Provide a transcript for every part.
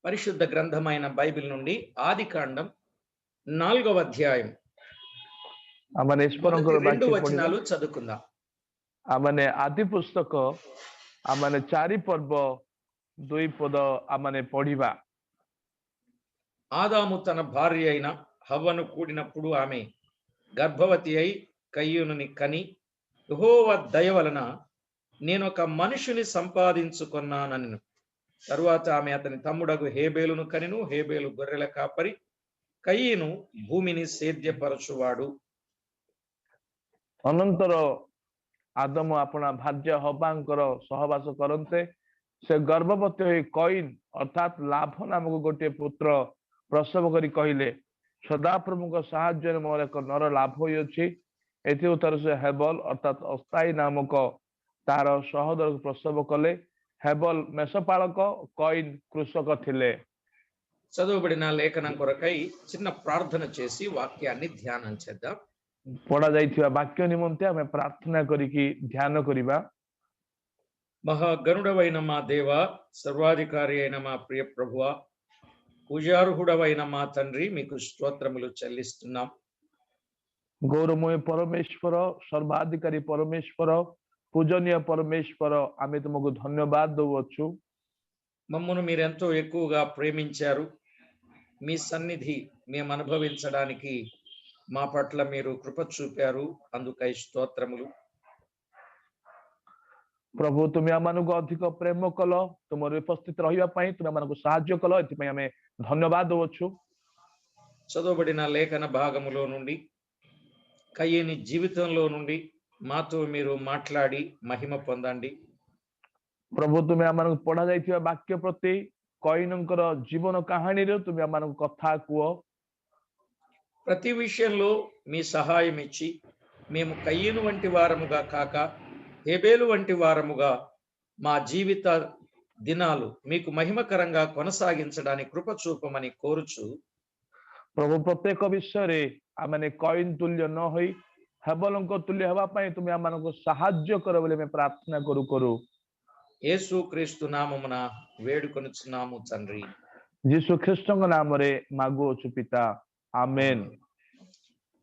పరిశుద్ధ గ్రంథమైన బైబిల్ నుండి ఆదికాండం 4వ అధ్యాయం आमने ईश्वरଙ୍କର రెండు ବାକ୍ୟ వచనాలు ପଢିବା చదువుకుందాం. आमने आदि पुस्तक आमने 4 पर्व 2 पद आमने पढ़िबा। ఆదాము తన భార్య అయిన హవ్వను కూడినప్పుడు ఆమె గర్భవతి అయి కయ్యూనుని కని యెహోవా దయ వలన నేను ఒక మనుషుని సంపాదించుకున్నానను. తరువాత ఆమె అతని తమ్ముడగు హేబేలును కనెను. హేబేలు గొర్రెల కాపరి, కయ్యను భూమిని సేద్యపరచువాడు. अनंतर आदम अपना भार्य हवांकर सहवास करते से गर्भवती हो कईन अर्थात लाभ नामक गोटे पुत्र प्रसव करी कहले सदाप्रभुक साहाय्य मोर एक नर लाभ होइछि। एथि उत्तर से हेबल अर्थात अस्थायी नामक तार सहोदर प्रसव कले। हेबल मेषपालक, कईन कृषक थिले। చదువుబడిన లేఖనం కొరకై చిన్న ప్రార్థన చేసి వాక్యాన్ని ధ్యానం చేద్దాం. पढ़ा जाइथिबा वाक्य निमंते आमे प्रार्थना करिकी ध्यान करिबा। మహాగణుడవైన మా దేవ, సర్వాధికారి అయిన మా ప్రియ ప్రభువ, పూజార్హుడవైన మా తండ్రి, మీకు స్తోత్రములు చెల్లిస్తున్నాం. गौरवमय परमेश्वर, सर्वाधिकारी परमेश्वर, पूजनीय परमेश्वर, आमे तुमको धन्यवाद दउछु। మమ్మను మీరెంతో ఎక్కువగా ప్రేమించారు. మీ సన్నిధి మేము అనుభవించడానికి మా పట్ల మీరు కృప చూపారు. అందుకై స్తోత్రములు. प्रभु तुम्हें आमको अधिक प्रेम कल, तुम उपस्थित रहिबा पई तुम्हें आमको सहाय्य कल, एथि पई आमे धन्यवाद दउछु। చదువుబడిన లేఖన భాగములో నుండి, కయ్యని జీవితంలో నుండి మాతో మీరు మాట్లాడి మహిమ పొందండి. प्रभु तुम्हें आमको पढ़ा जाइथिबा वाक्य प्रति कईनकर जीवन कहानी रे तुम्हें आमको कथा कुओ। ప్రతి విషయంలో మీ సహాయం ఇచ్చి మేము కయ్యను వంటి వారముగా కాక హేబేలు వంటి వారముగా మా జీవిత దినాలు మీకు మహిమకరంగా కొనసాగించడానికి కృప చూపమని కోరుచు, प्रभु प्रत्येक विषय रे आमने कईन तुल्य न होई हेबलंक तुल्य हेबा पई तुम्हें आमको सहाय्य कर बोले मैं प्रार्थना करू करू। యేసుక్రీస్తు నామమున వేడుకొనుచున్నాము తండ్రి. यीशु ख्रिस्टଙ୍କ नामरे मागुछु पिता, आमेन।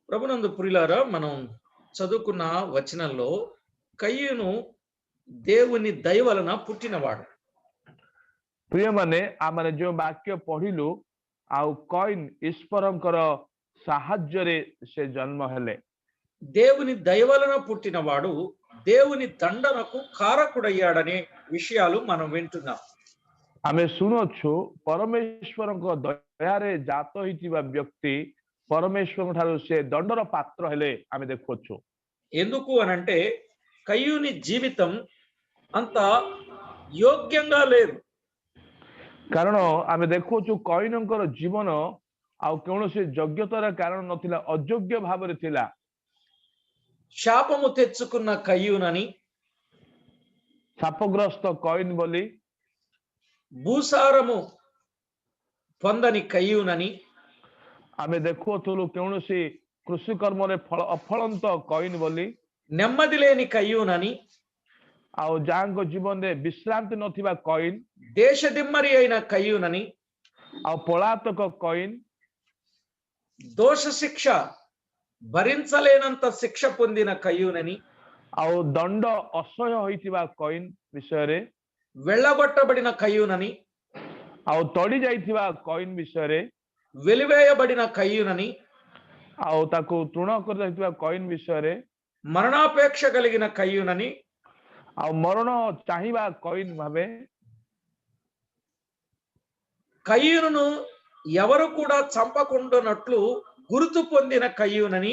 ప్రభునందు ప్రియులారా, మనం చదువుకున్న వచనంలో కయ్యను దేవుని దయ వలన పుట్టినవాడు. प्रिय माने आमने जो वाक्य पढ़िलु आउ कईन ईश्वरंकर सहाय्य रे से जन्म हेले। దేవుని దయ వలన పుట్టినవాడు దేవుని దండనకు కారకుడయ్యాడనే విషయాలు మనం వింటున్నాం. आमे सुनोछु परमेश्वरଙ୍କ दयारे जात होइतिबा व्यक्ति परमेश्वर ठारो से दंडर पात्र हेले आमे देखोछु। ఎందుకు అనంటే కయ్యూని జీవితం అంత యోగ్యంగా లేదు. कारण आमे देखोछु कईनकर जीवन आउ कौनसी योग्यतार कारण नथिला, अयोग्य भाव रे थिला। శాపము తెచ్చుకున్న కయ్యూనని, शापग्रस्त कईन बोली, భూసారము పొందని కయ్యూనని, आमे देखोथुलु कौनसी कृषि कर्म रे फल अफलंत कईन बोली, నెమ్మది లేని కయ్యూనని, आउ जांको जीवन रे विश्रांति नथिबा कईन, దేశదిమ్మరి అయిన కయ్యూనని, आउ पलातक कईन, దోష శిక్ష భరించలేనంత శిక్ష పొందిన కయ్యూనని, आउ दंड असह्य होइतिबा कईन विषय रे, వెళ్ళగొట్టబడిన కయ్యూనని, आउ तड़ी जाइतिबा कईन विषय रे, వెలివేయబడిన కయ్యూనని, आउ ताको तृण कर जाइतिबा कईन विषय रे, మరణాపేక్ష కలిగిన కయ్యూనని, आउ मरण चाहिबा कईन भावे, కయ్యూనును ఎవరు కూడా చంపకుండానట్లు గుర్తు పొందిన కయ్యూనని,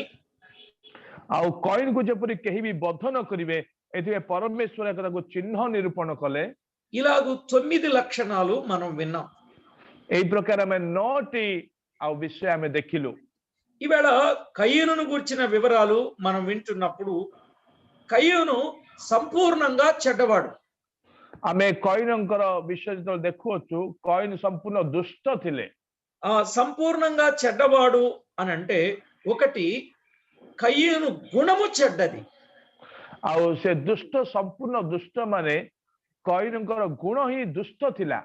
आउ कईन को जेपरि केही भी बद्ध न करिवे एथिबे परमेश्वर एक ताको चिन्ह निरूपण कले। ఇలాగూ 9 లక్షణాలు మనం విన్నాం. एई प्रकार में 9टी आउ विषय आमे देखिलु। ఈవేళ కయ్యూనును గురించిన వివరాలు మనం వింటున్నప్పుడు కయ్యూను సంపూర్ణంగా చెడ్డవాడు. आमे कईनंकर विषय जो देखुछु कईन संपूर्ण दुष्ट थिले। సంపూర్ణంగా చెడ్డవాడు అని అంటే ఒకటి, కయ్యూను గుణము చెడ్డది. आउ से दुष्ट संपूर्ण दुष्ट माने कईनंकर गुण ही दुष्ट थिला।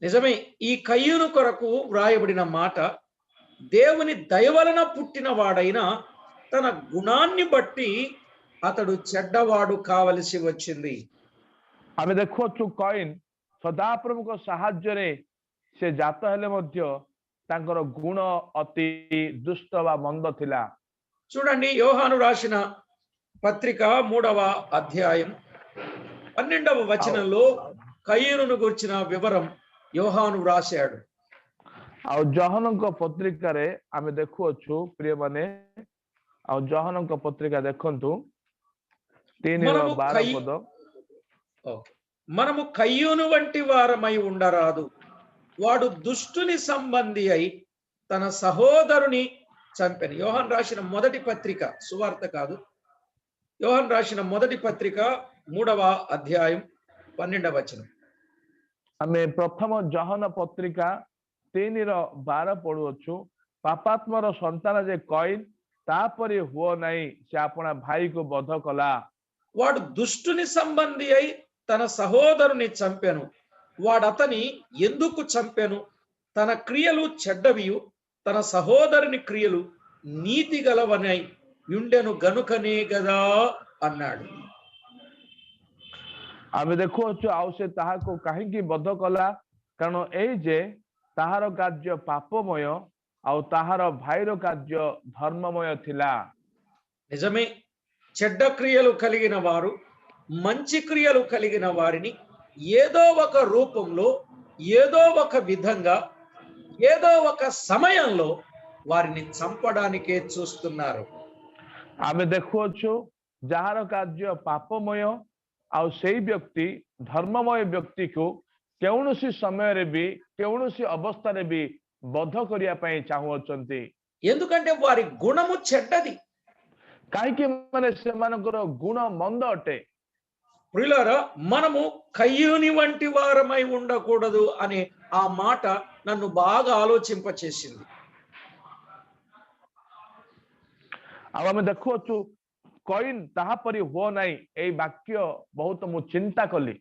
నిజమే. ఈ కయ్యూను కొరకు వ్రాయబడిన మాట దేవుని దయ వలన పుట్టిన వాడైన తన గుణాన్ని బట్టి అతడు చెడ్డవాడు కావలసి వచ్చింది. ଆମେ ଦେଖୁଅଛୁ କଇନ୍ ସଦାପ୍ରଭୁଙ୍କ ସାହାଯ୍ୟରେ ସେ ଜାତ ହେଲେ ମଧ୍ୟ ତାଙ୍କର ଗୁଣ ଅତି ଦୁଷ୍ଟ ବା ମନ୍ଦ ଥିଲା। చూడండి, యోహాను రాసిన పత్రిక 3వ అధ్యాయం 12వ వచనంలో కయ్యూనును గురించిన వివరం యోహాను వ్రాశాడు. ଆଉ ଜହନଙ୍କ ପତ୍ରିକାରେ ଆମେ ଦେଖୁଅଛୁ ପ୍ରିୟମାନେ, ଆଉ ଜହନଙ୍କ ପତ୍ରିକା ଦେଖନ୍ତୁ 3:12 ପଦ। మనము కయ్యూను వంటి వారమై ఉండరాదు. వాడు దుష్టుని సంబంధి అయి తన సహోదరుని చంపెను. యోహాను రాసిన మొదటి పత్రిక, సువార్త కాదు, యోహాను రాసిన మొదటి పత్రిక 3వ అధ్యాయం 12వ వచనం. ଆମେ ପ୍ରଥମ ଜହନ ପତ୍ରିକା 3:12 ପଢୁଅଛୁ। ପାପାତ୍ମର ସନ୍ତାନ ଯେ କଇନ୍ ତାପରି ହୁଅ ନାହିଁ, ସେ ଆପଣା ଭାଇକୁ ବଧ କଲା। వాడు దుష్టుని సంబంధి అయి తన సహోదరుని చంపెను. వాడతని ఎందుకు చంపెను? తన క్రియలు చెడ్డవియు తన సహోదరుని క్రియలు నీతి గలవనై యుండెను గనుకనే గదా అన్నాడు. ଆମେ ଦେଖୁଅଛୁ ଆଉ ସେ ତାହାକୁ କାହିଁକି ବଧ କଲା? କାରଣ ଏଇ ଯେ ତାହାର କାର୍ଯ୍ୟ ପାପମୟ ଆଉ ତାହାର ଭାଇର କାର୍ଯ୍ୟ ଧର୍ମମୟ ଥିଲା। నిజమే. చెడ్డ క్రియలు కలిగిన వారు మంచి క్రియలు కలిగిన వారిని ఏదో ఒక రూపంలో, ఏదో ఒక విధంగా, ఏదో ఒక సమయంలో వారిని చంపడానికే చూస్తున్నారు. ଆମେ ଦେଖୁଅଛୁ ଯାହାର କାର୍ଯ୍ୟ ପାପମୟ ଆଉ ସେଇ ବ୍ୟକ୍ତି ଧର୍ମମୟ ବ୍ୟକ୍ତିକୁ କୌଣସି ସମୟରେ ବି କୌଣସି ଅବସ୍ଥାରେ ବି ବଧ କରିବା ପାଇଁ ଚାହୁଁଅଛନ୍ତି। ఎందుకంటే వారి గుణము చెడ్డది. କାହିଁକି ମାନେ ସେମାନଙ୍କର ଗୁଣ ମନ୍ଦ ଅଟେ। ప్రియులారా, మనము కయ్యూని వంటి వారమై ఉండకూడదు అనే ఆ మాట నన్ను బాగా ఆలోచింపచేసింది. ଆଉ ଆମେ ଦେଖୁଅଛୁ କଇନ୍ ତାହାପରି ହୁଅ ନାହିଁ, ଏଇ ବାକ୍ୟ ବହୁତ ମୁଁ ଚିନ୍ତା କଲି।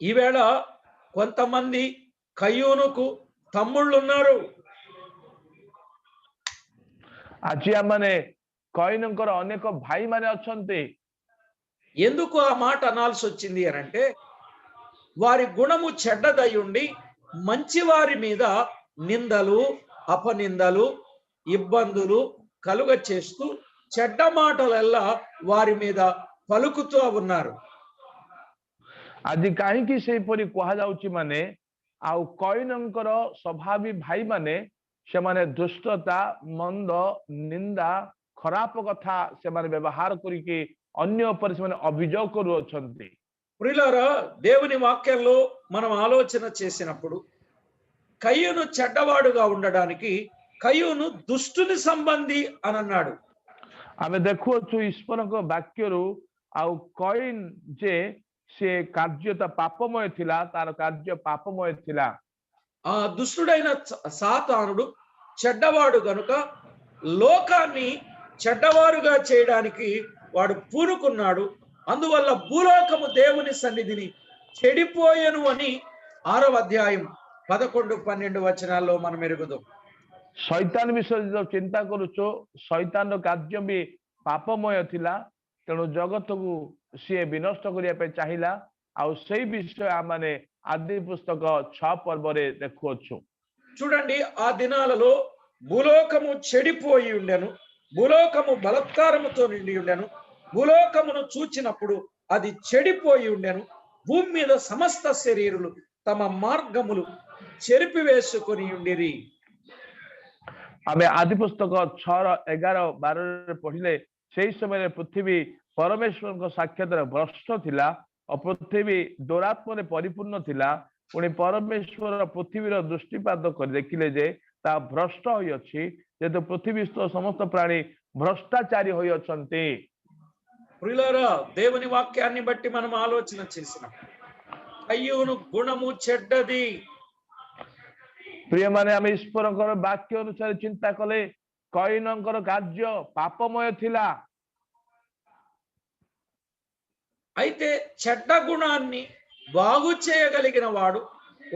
ఈవేళ కొంతమంది కయ్యూనుకు తమ్ముళ్ళు ఉన్నారు. ଆଜି ଆମମାନେ କଇନଙ୍କର ଅନେକ ଭାଇ ମାନେ ଅଛନ୍ତି। ఎందుకు ఆ మాట అనాల్సి వచ్చింది అనంటే, వారి గుణము చెడ్డదై ఉండి మంచి వారి మీద నిందలు, అపనిందలు, ఇబ్బందులు కలుగ చేస్తూ చెడ్డ మాటలల్లా వారి మీద పలుకుతూ ఉన్నారు. ଆଜି କାହିଁକି ସେହିପରି କୁହାଯାଉଛି ମାନେ, ଆଉ କଇନଙ୍କର ସ୍ୱଭାବୀ ଭାଇ ମାନେ ସେମାନେ ଦୁଷ୍ଟତା, ମନ୍ଦ, ନିନ୍ଦା, ଖରାପ କଥା ସେମାନେ ବ୍ୟବହାର କରିକି ଅନ୍ୟ ଉପରେ ସେମାନେ ଅଭିଯୋଗ କରୁଅଛନ୍ତି। ప్రియులారా, దేవుని వాక్యంలో మనం ఆలోచన చేసినప్పుడు కయ్యూను చెడ్డవాడుగా ఉండడానికి కయ్యూను దుష్టుని సంబంధి అని అన్నాడు. ଆମେ ଦେଖୁଅଛୁ ଈଶ୍ୱରଙ୍କ ବାକ୍ୟରୁ ଆଉ କଇନ୍ ଯେ ସେ କାର୍ଯ୍ୟଟା ପାପମୟ ଥିଲା, ତାର କାର୍ଯ୍ୟ ପାପମୟ ଥିଲା। ఆ దుష్టుడైన సాతానుడు చెడ్డవాడు గనుక లోకాన్ని చెడ్డవారుగా చేయడానికి వాడు పూనుకున్నాడు. అందువల్ల భూలోకము దేవుని సన్నిధిని చెడిపోయెను అని 6వ అధ్యాయం 11-12 వచనాల్లో మనం ఎరుగుదాం. ଶୈତାନ ବିଷୟରେ ଯେତେବେଳେ ଚିନ୍ତା କରୁଛୁ, ଶୈତାନର କାର୍ଯ୍ୟ ବି ପାପମୟ ଥିଲା, ତେଣୁ ଜଗତକୁ ସିଏ ବିନଷ୍ଟ କରିବା ପାଇଁ ଚାହିଁଲା। ଆଉ ସେଇ ବିଷୟ ଆମମାନେ ଆଦି ପୁସ୍ତକ 6 ପର୍ବରେ ଦେଖୁଅଛୁ। చూడండి, ఆ దినాలలో భూలోకము చెడిపోయి ఉండెను, భూలోకము బలత్కారముతో నిండి ఉండెను. భూలోకమును చూచినప్పుడు అది చెడిపోయి ఉండెను. భూమి మీద సమస్త శరీరులు తమ మార్గములు చెరిపివేసుకొని ఉండిరి. ଆମେ ଆଦି ପୁସ୍ତକ 6:11-12 ପଢିଲେ ସେଇ ସମୟରେ ପୃଥିବୀ ପରମେଶ୍ୱରଙ୍କ ସାକ୍ଷାତରେ ଭ୍ରଷ୍ଟ ଥିଲା ଓ ପୃଥିବୀ ଦୌରାତ୍ମରେ ପରିପୂର୍ଣ୍ଣ ଥିଲା। ପୁଣି ପରମେଶ୍ୱର ପୃଥିବୀର ଦୃଷ୍ଟିପାତ କରି ଦେଖିଲେ ଯେ ତାହା ଭ୍ରଷ୍ଟ ହୋଇଅଛି, ଯେହେତୁ ପୃଥିବୀସ୍ଥ ସମସ୍ତ ପ୍ରାଣୀ భ్రష్టాచారి ହୋଇଅଛନ୍ତି। ప్రియులారా, దేవుని వాక్యాన్ని బట్టి మనం ఆలోచన చేసినాం. కయ్యూను గుణము చెడ్డది. ପ୍ରିୟମାନେ, ଆମେ ଈଶ୍ୱରଙ୍କର ବାକ୍ୟ ଅନୁସାରେ ଚିନ୍ତା କଲେ କଇନଙ୍କର କାର୍ଯ୍ୟ ପାପମୟ ଥିଲା। అయితే చెడ్డ గుణాన్ని బాగు చేయగలిగిన వాడు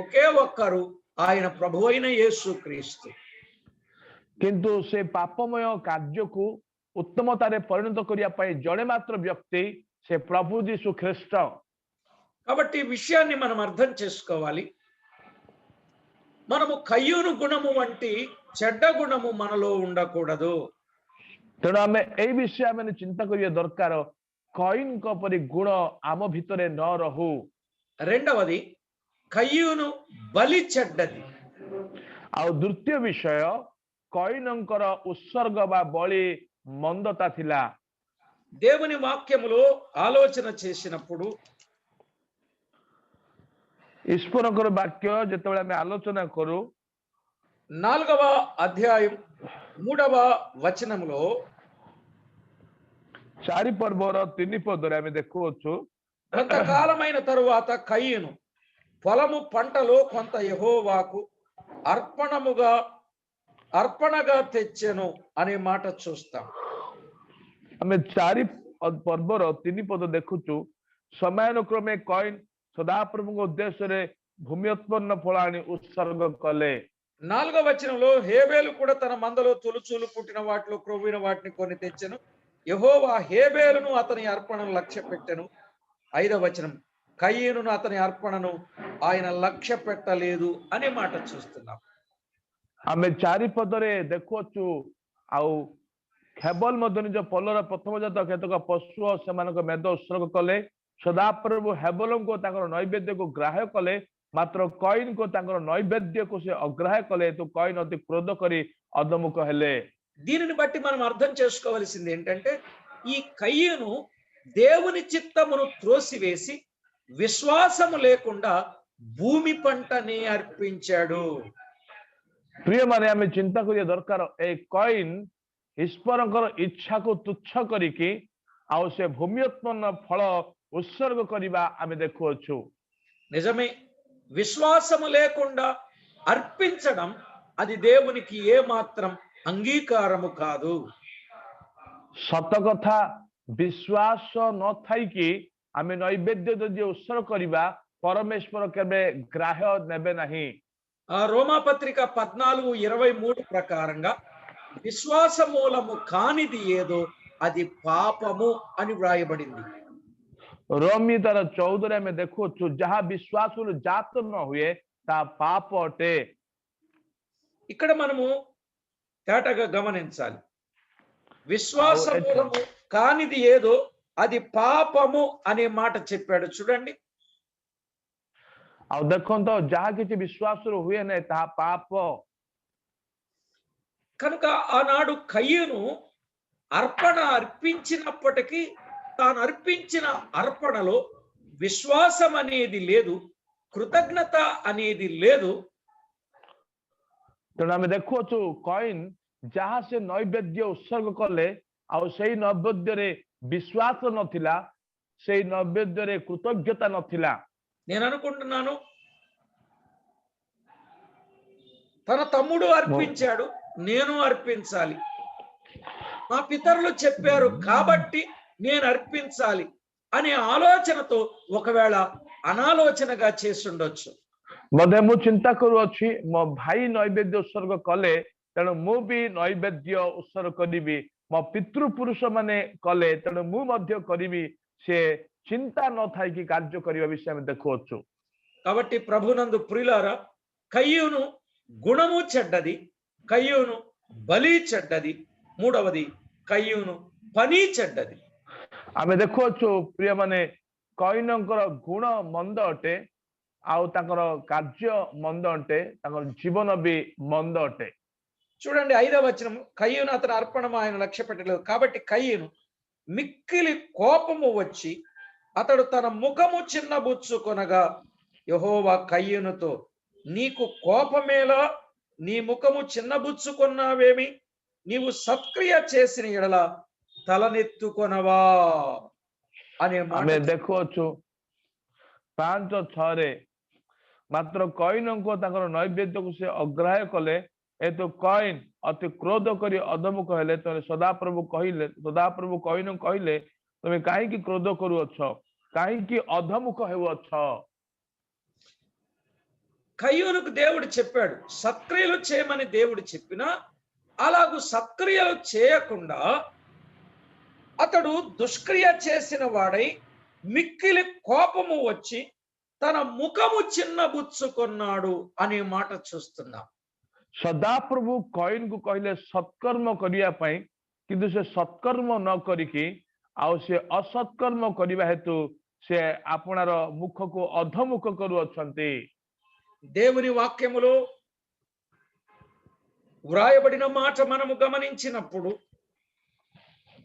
ఒకే ఒక్కరు ఆయన ప్రభువైన యేసుక్రీస్తు. କିନ୍ତୁ ସେ ପାପମୟ କାର୍ଯ୍ୟକୁ ଉତ୍ତମତାରେ ପରିଣତ କରିବା ପାଇଁ ଜଣେ ମାତ୍ର ବ୍ୟକ୍ତି ସେ ପ୍ରଭୁ ଯୀଶୁ ଖ୍ରୀଷ୍ଟ। కాబట్టి ఈ విషయాన్ని మనం అర్థం చేసుకోవాలి. మనము కయ్యూను గుణము వంటి చెడ్డ గుణము మనలో ఉండకూడదు. ତେଣୁ ଆମେ ଏଇ ବିଷୟ ଆମେ ଚିନ୍ତା କରିବା ଦରକାର, କଇନଙ୍କ ପରି ଗୁଣ ଆମ ଭିତରେ ନ ରହୁ। రెండవది, కయ్యూను బలి చెడ్డది. ଆଉ ଦ୍ୱିତୀୟ ବିଷୟ, କଇନଙ୍କର ଉତ୍ସର୍ଗ ବା ବଳି ମନ୍ଦତା ଥିଲା। దేవుని వాక్యములో ఆలోచన చేసినప్పుడు ଈଶ୍ୱରଙ୍କର ବାକ୍ୟ ଯେତେବେଳେ ଆମେ ଆଲୋଚନା କରୁ, 4వ అధ్యాయం 3వ వచనములో 4 ପର୍ବର 3 ପଦରେ ଆମେ ଦେଖୁଅଛୁ, కొంతకాలమైన తరువాత కయ్యూను పొలము పంటలో కొంత యెహోవాకు అర్పణగా తెచ్చెను అనే మాట చూస్తాం. ଆମେ 4 ପର୍ବର 3 ପଦ ଦେଖୁଛୁ, ସମୟାନୁକ୍ରମେ କଇନ ସଦାପ୍ରଭୁଙ୍କ ଉଦ୍ଦେଶ୍ୟରେ ଭୂମି ଉତ୍ପନ୍ନ ଫଳ ଆଣି ଉତ୍ସର୍ଗ କଲେ। 4వ వచనంలో హేబేలు కూడా తన మందలో తొలుచూలు పుట్టిన వాటిలో క్రొవ్విన వాటిని కొన్ని తెచ్చెను, యెహోవా హేబేలును అతని అర్పణను లక్ష్య పెట్టెను. 5వ వచనం, కయ్యూనును అతని అర్పణను ఆయన లక్ష్య పెట్టలేదు అనే మాట చూస్తున్నాం. ଆମେ 4 ପଦରେ ଦେଖୁଅଛୁ, ଆଉ ହେବଲ ମଧ୍ୟ ନିଜ ପଲର ପ୍ରଥମ ଜାତ କେତେକ ପଶୁ ଓ ସେମାନଙ୍କ ମେଦ ଉତ୍ସର୍ଗ କଲେ। ସଦାପ୍ରଭୁ ହେବଲଙ୍କୁ ତାଙ୍କର ନୈବେଦ୍ୟକୁ ଗ୍ରାହ୍ୟ କଲେ, ମାତ୍ର କଇନଙ୍କୁ ତାଙ୍କର ନୈବେଦ୍ୟକୁ ସେ ଅଗ୍ରାହ୍ୟ କଲେ। ତୁ କଇନ ଅତି କ୍ରୋଧ କରି ଅଧମୁଖ ହେଲେ। దీనిని బట్టి మనం అర్థం చేసుకోవాల్సింది ఏంటంటే, ఈ కయ్యూను దేవుని చిత్తమును త్రోసివేసి విశ్వాసము లేకుండా భూమి పంటని అర్పించాడు. ପ୍ରିୟମାନେ, ଆମେ ଚିନ୍ତା କରିବା ଦରକାର, ଏ କଇନ ଈଶ୍ୱରଙ୍କର ଇଚ୍ଛାକୁ ତୁଚ୍ଛ କରିକି ଆଉ ସେ ଭୂମି ଉତ୍ପନ୍ନ ଫଳ ఉత్సర్గ କରିବା ଆମେ ଦେଖୁଅଛୁ। నిజమే, విశ్వాసము లేకుండా అర్పించడం అది దేవునికి ఏ మాత్రం అంగీకారము కాదు. ସତ କଥା, ବିଶ୍ୱାସ ନଥାଇକି ଆମେ ନୈବେଦ୍ୟ ଯଦି ଉତ୍ସର୍ଗ କରିବା, ପରମେଶ୍ୱର କେବେ ଗ୍ରାହ୍ୟ ନେବେ ନାହିଁ। ఆ రోమాపత్రిక 14:23 ప్రకారంగా విశ్వాస మూలము కానిది ఏదో అది పాపము అని వ్రాయబడింది. ରୋମୀ ତାର 14ରେ ଆମେ ଦେଖୁଅଛୁ, ଯାହା ବିଶ୍ୱାସରୁ ଜାତ ନ ହୁଏ ତାହା ପାପ ଅଟେ। ఇక్కడ మనము తేటగా గమనించాలి, విశ్వాస మూలము కానిది ఏదో అది పాపము అనే మాట చెప్పాడు చూడండి. ଆଉ ଦେଖନ୍ତୁ, ଯାହା କିଛି ବିଶ୍ୱାସରୁ ହୁଏ ନାହିଁ ତାହା ପାପ। కనుక ఆనాడు కయ్యూను అర్పించినప్పటికీ తాను అర్పించిన అర్పణలో విశ్వాసం అనేది లేదు, కృతజ్ఞత అనేది లేదు. ତେଣୁ ଆମେ ଦେଖୁଅଛୁ, କଇନ ଯାହା ସେ ନୈବେଦ୍ୟ ଉତ୍ସର୍ଗ କଲେ, ଆଉ ସେଇ ନୈବେଦ୍ୟରେ ବିଶ୍ୱାସ ନଥିଲା, ସେଇ ନୈବେଦ୍ୟରେ କୃତଜ୍ଞତା ନଥିଲା। నేను అనుకుంటున్నాను, తన తమ్ముడు అర్పించాడు, నేను అర్పించాలి, మా పితరులు చెప్పారు కాబట్టి నేను అర్పించాలి అనే ఆలోచనతో ఒకవేళ అనాలోచనగా చేసుండొచ్చు. ବୋଧେ ମୁଁ ଚିନ୍ତା କରୁଅଛି, ମୋ ଭାଇ ନୈବେଦ୍ୟ ଉତ୍ସର୍ଗ କଲେ, ତେଣୁ ମୁଁ ବି ନୈବେଦ୍ୟ ଉତ୍ସର୍ଗ କରିବି। ମୋ ପିତୃପୁରୁଷ ମାନେ କଲେ, ତେଣୁ ମୁଁ ମଧ୍ୟ କରିବି। ସେ ଚିନ୍ତା ନଥାଇକି କାର୍ଯ୍ୟ କରିବା ବିଷୟ ଆମେ ଦେଖୁଅଛୁ। కాబట్టి ప్రభునందు ప్రియులారా, కయ్యూను గుణము చెడ్డది, కయ్యూను బలి చెడ్డది, మూడవది కయ్యూను పని చెడ్డది. ଆମେ ଦେଖୁଅଛୁ ପ୍ରିୟମାନେ, କଇନଙ୍କର ଗୁଣ ମନ୍ଦ ଅଟେ, ଆଉ ତାଙ୍କର କାର୍ଯ୍ୟ ମନ୍ଦ ଅଟେ, ତାଙ୍କର ଜୀବନ ବି ମନ୍ଦ ଅଟେ। చూడండి 5వ వచనం, కయ్యూను అతని అర్పణము ఆయన లక్ష్య పెట్టలేదు కాబట్టి కయ్యూను మిక్కిలి కోపము వచ్చి అతడు తన ముఖము చిన్నబుచ్చుకొనగా యెహోవా కయ్యూనుతో, నీకు కోపమేలా, నీ ముఖము చిన్నబుచ్చుకున్నావేమి, నీవు సత్క్రియ చేసిన ఎడల తలనెత్తుకొనవా అనే మాట ଆମେ ଦେଖୁଅଛୁ 5:6ରେ, ମାତ୍ର କଇନଙ୍କୁ ତାଙ୍କର ନୈବେଦ୍ୟକୁ ସେ ଅଗ୍ରାହ୍ୟ କଲେ, ଏତୁ କଇନ ଅତି କ୍ରୋଧ କରି ଅଧମୁଖ ହେଲେ। ସଦାପ୍ରଭୁ କଇନଙ୍କୁ କହିଲେ, ତୁମେ କାହିଁକି କ୍ରୋଧ କରୁଅଛ, କାହିଁକି ଅଧମୁଖ ହେଉଅଛ? కయ్యూనుకు దేవుడు చెప్పాడు, సత్క్రియలు చేయమని దేవుడు చెప్పినా అలాగూ సత్క్రియలు చేయకుండా అతడు దుష్క్రియ చేసిన వాడై మిక్కిలి కోపము వచ్చి తన ముఖము చిన్నబుచ్చుకున్నాడు అనే మాట చూస్తున్నాం. ସଦାପ୍ରଭୁ କଏନକୁ କହିଲେ ସତ୍କର୍ମ କରିବା ପାଇଁ, କିନ୍ତୁ ସେ ସତ୍କର୍ମ ନ କରିକି ଆଉ ସେ ଅସତ୍କର୍ମ କରିବା ହେତୁ ସେ ଆପଣାର ମୁଖକୁ ଅଧମୁଖ କରୁଅଛନ୍ତି। దేవుని వాక్యములో వ్రాయబడిన మాట మనము గమనించినప్పుడు,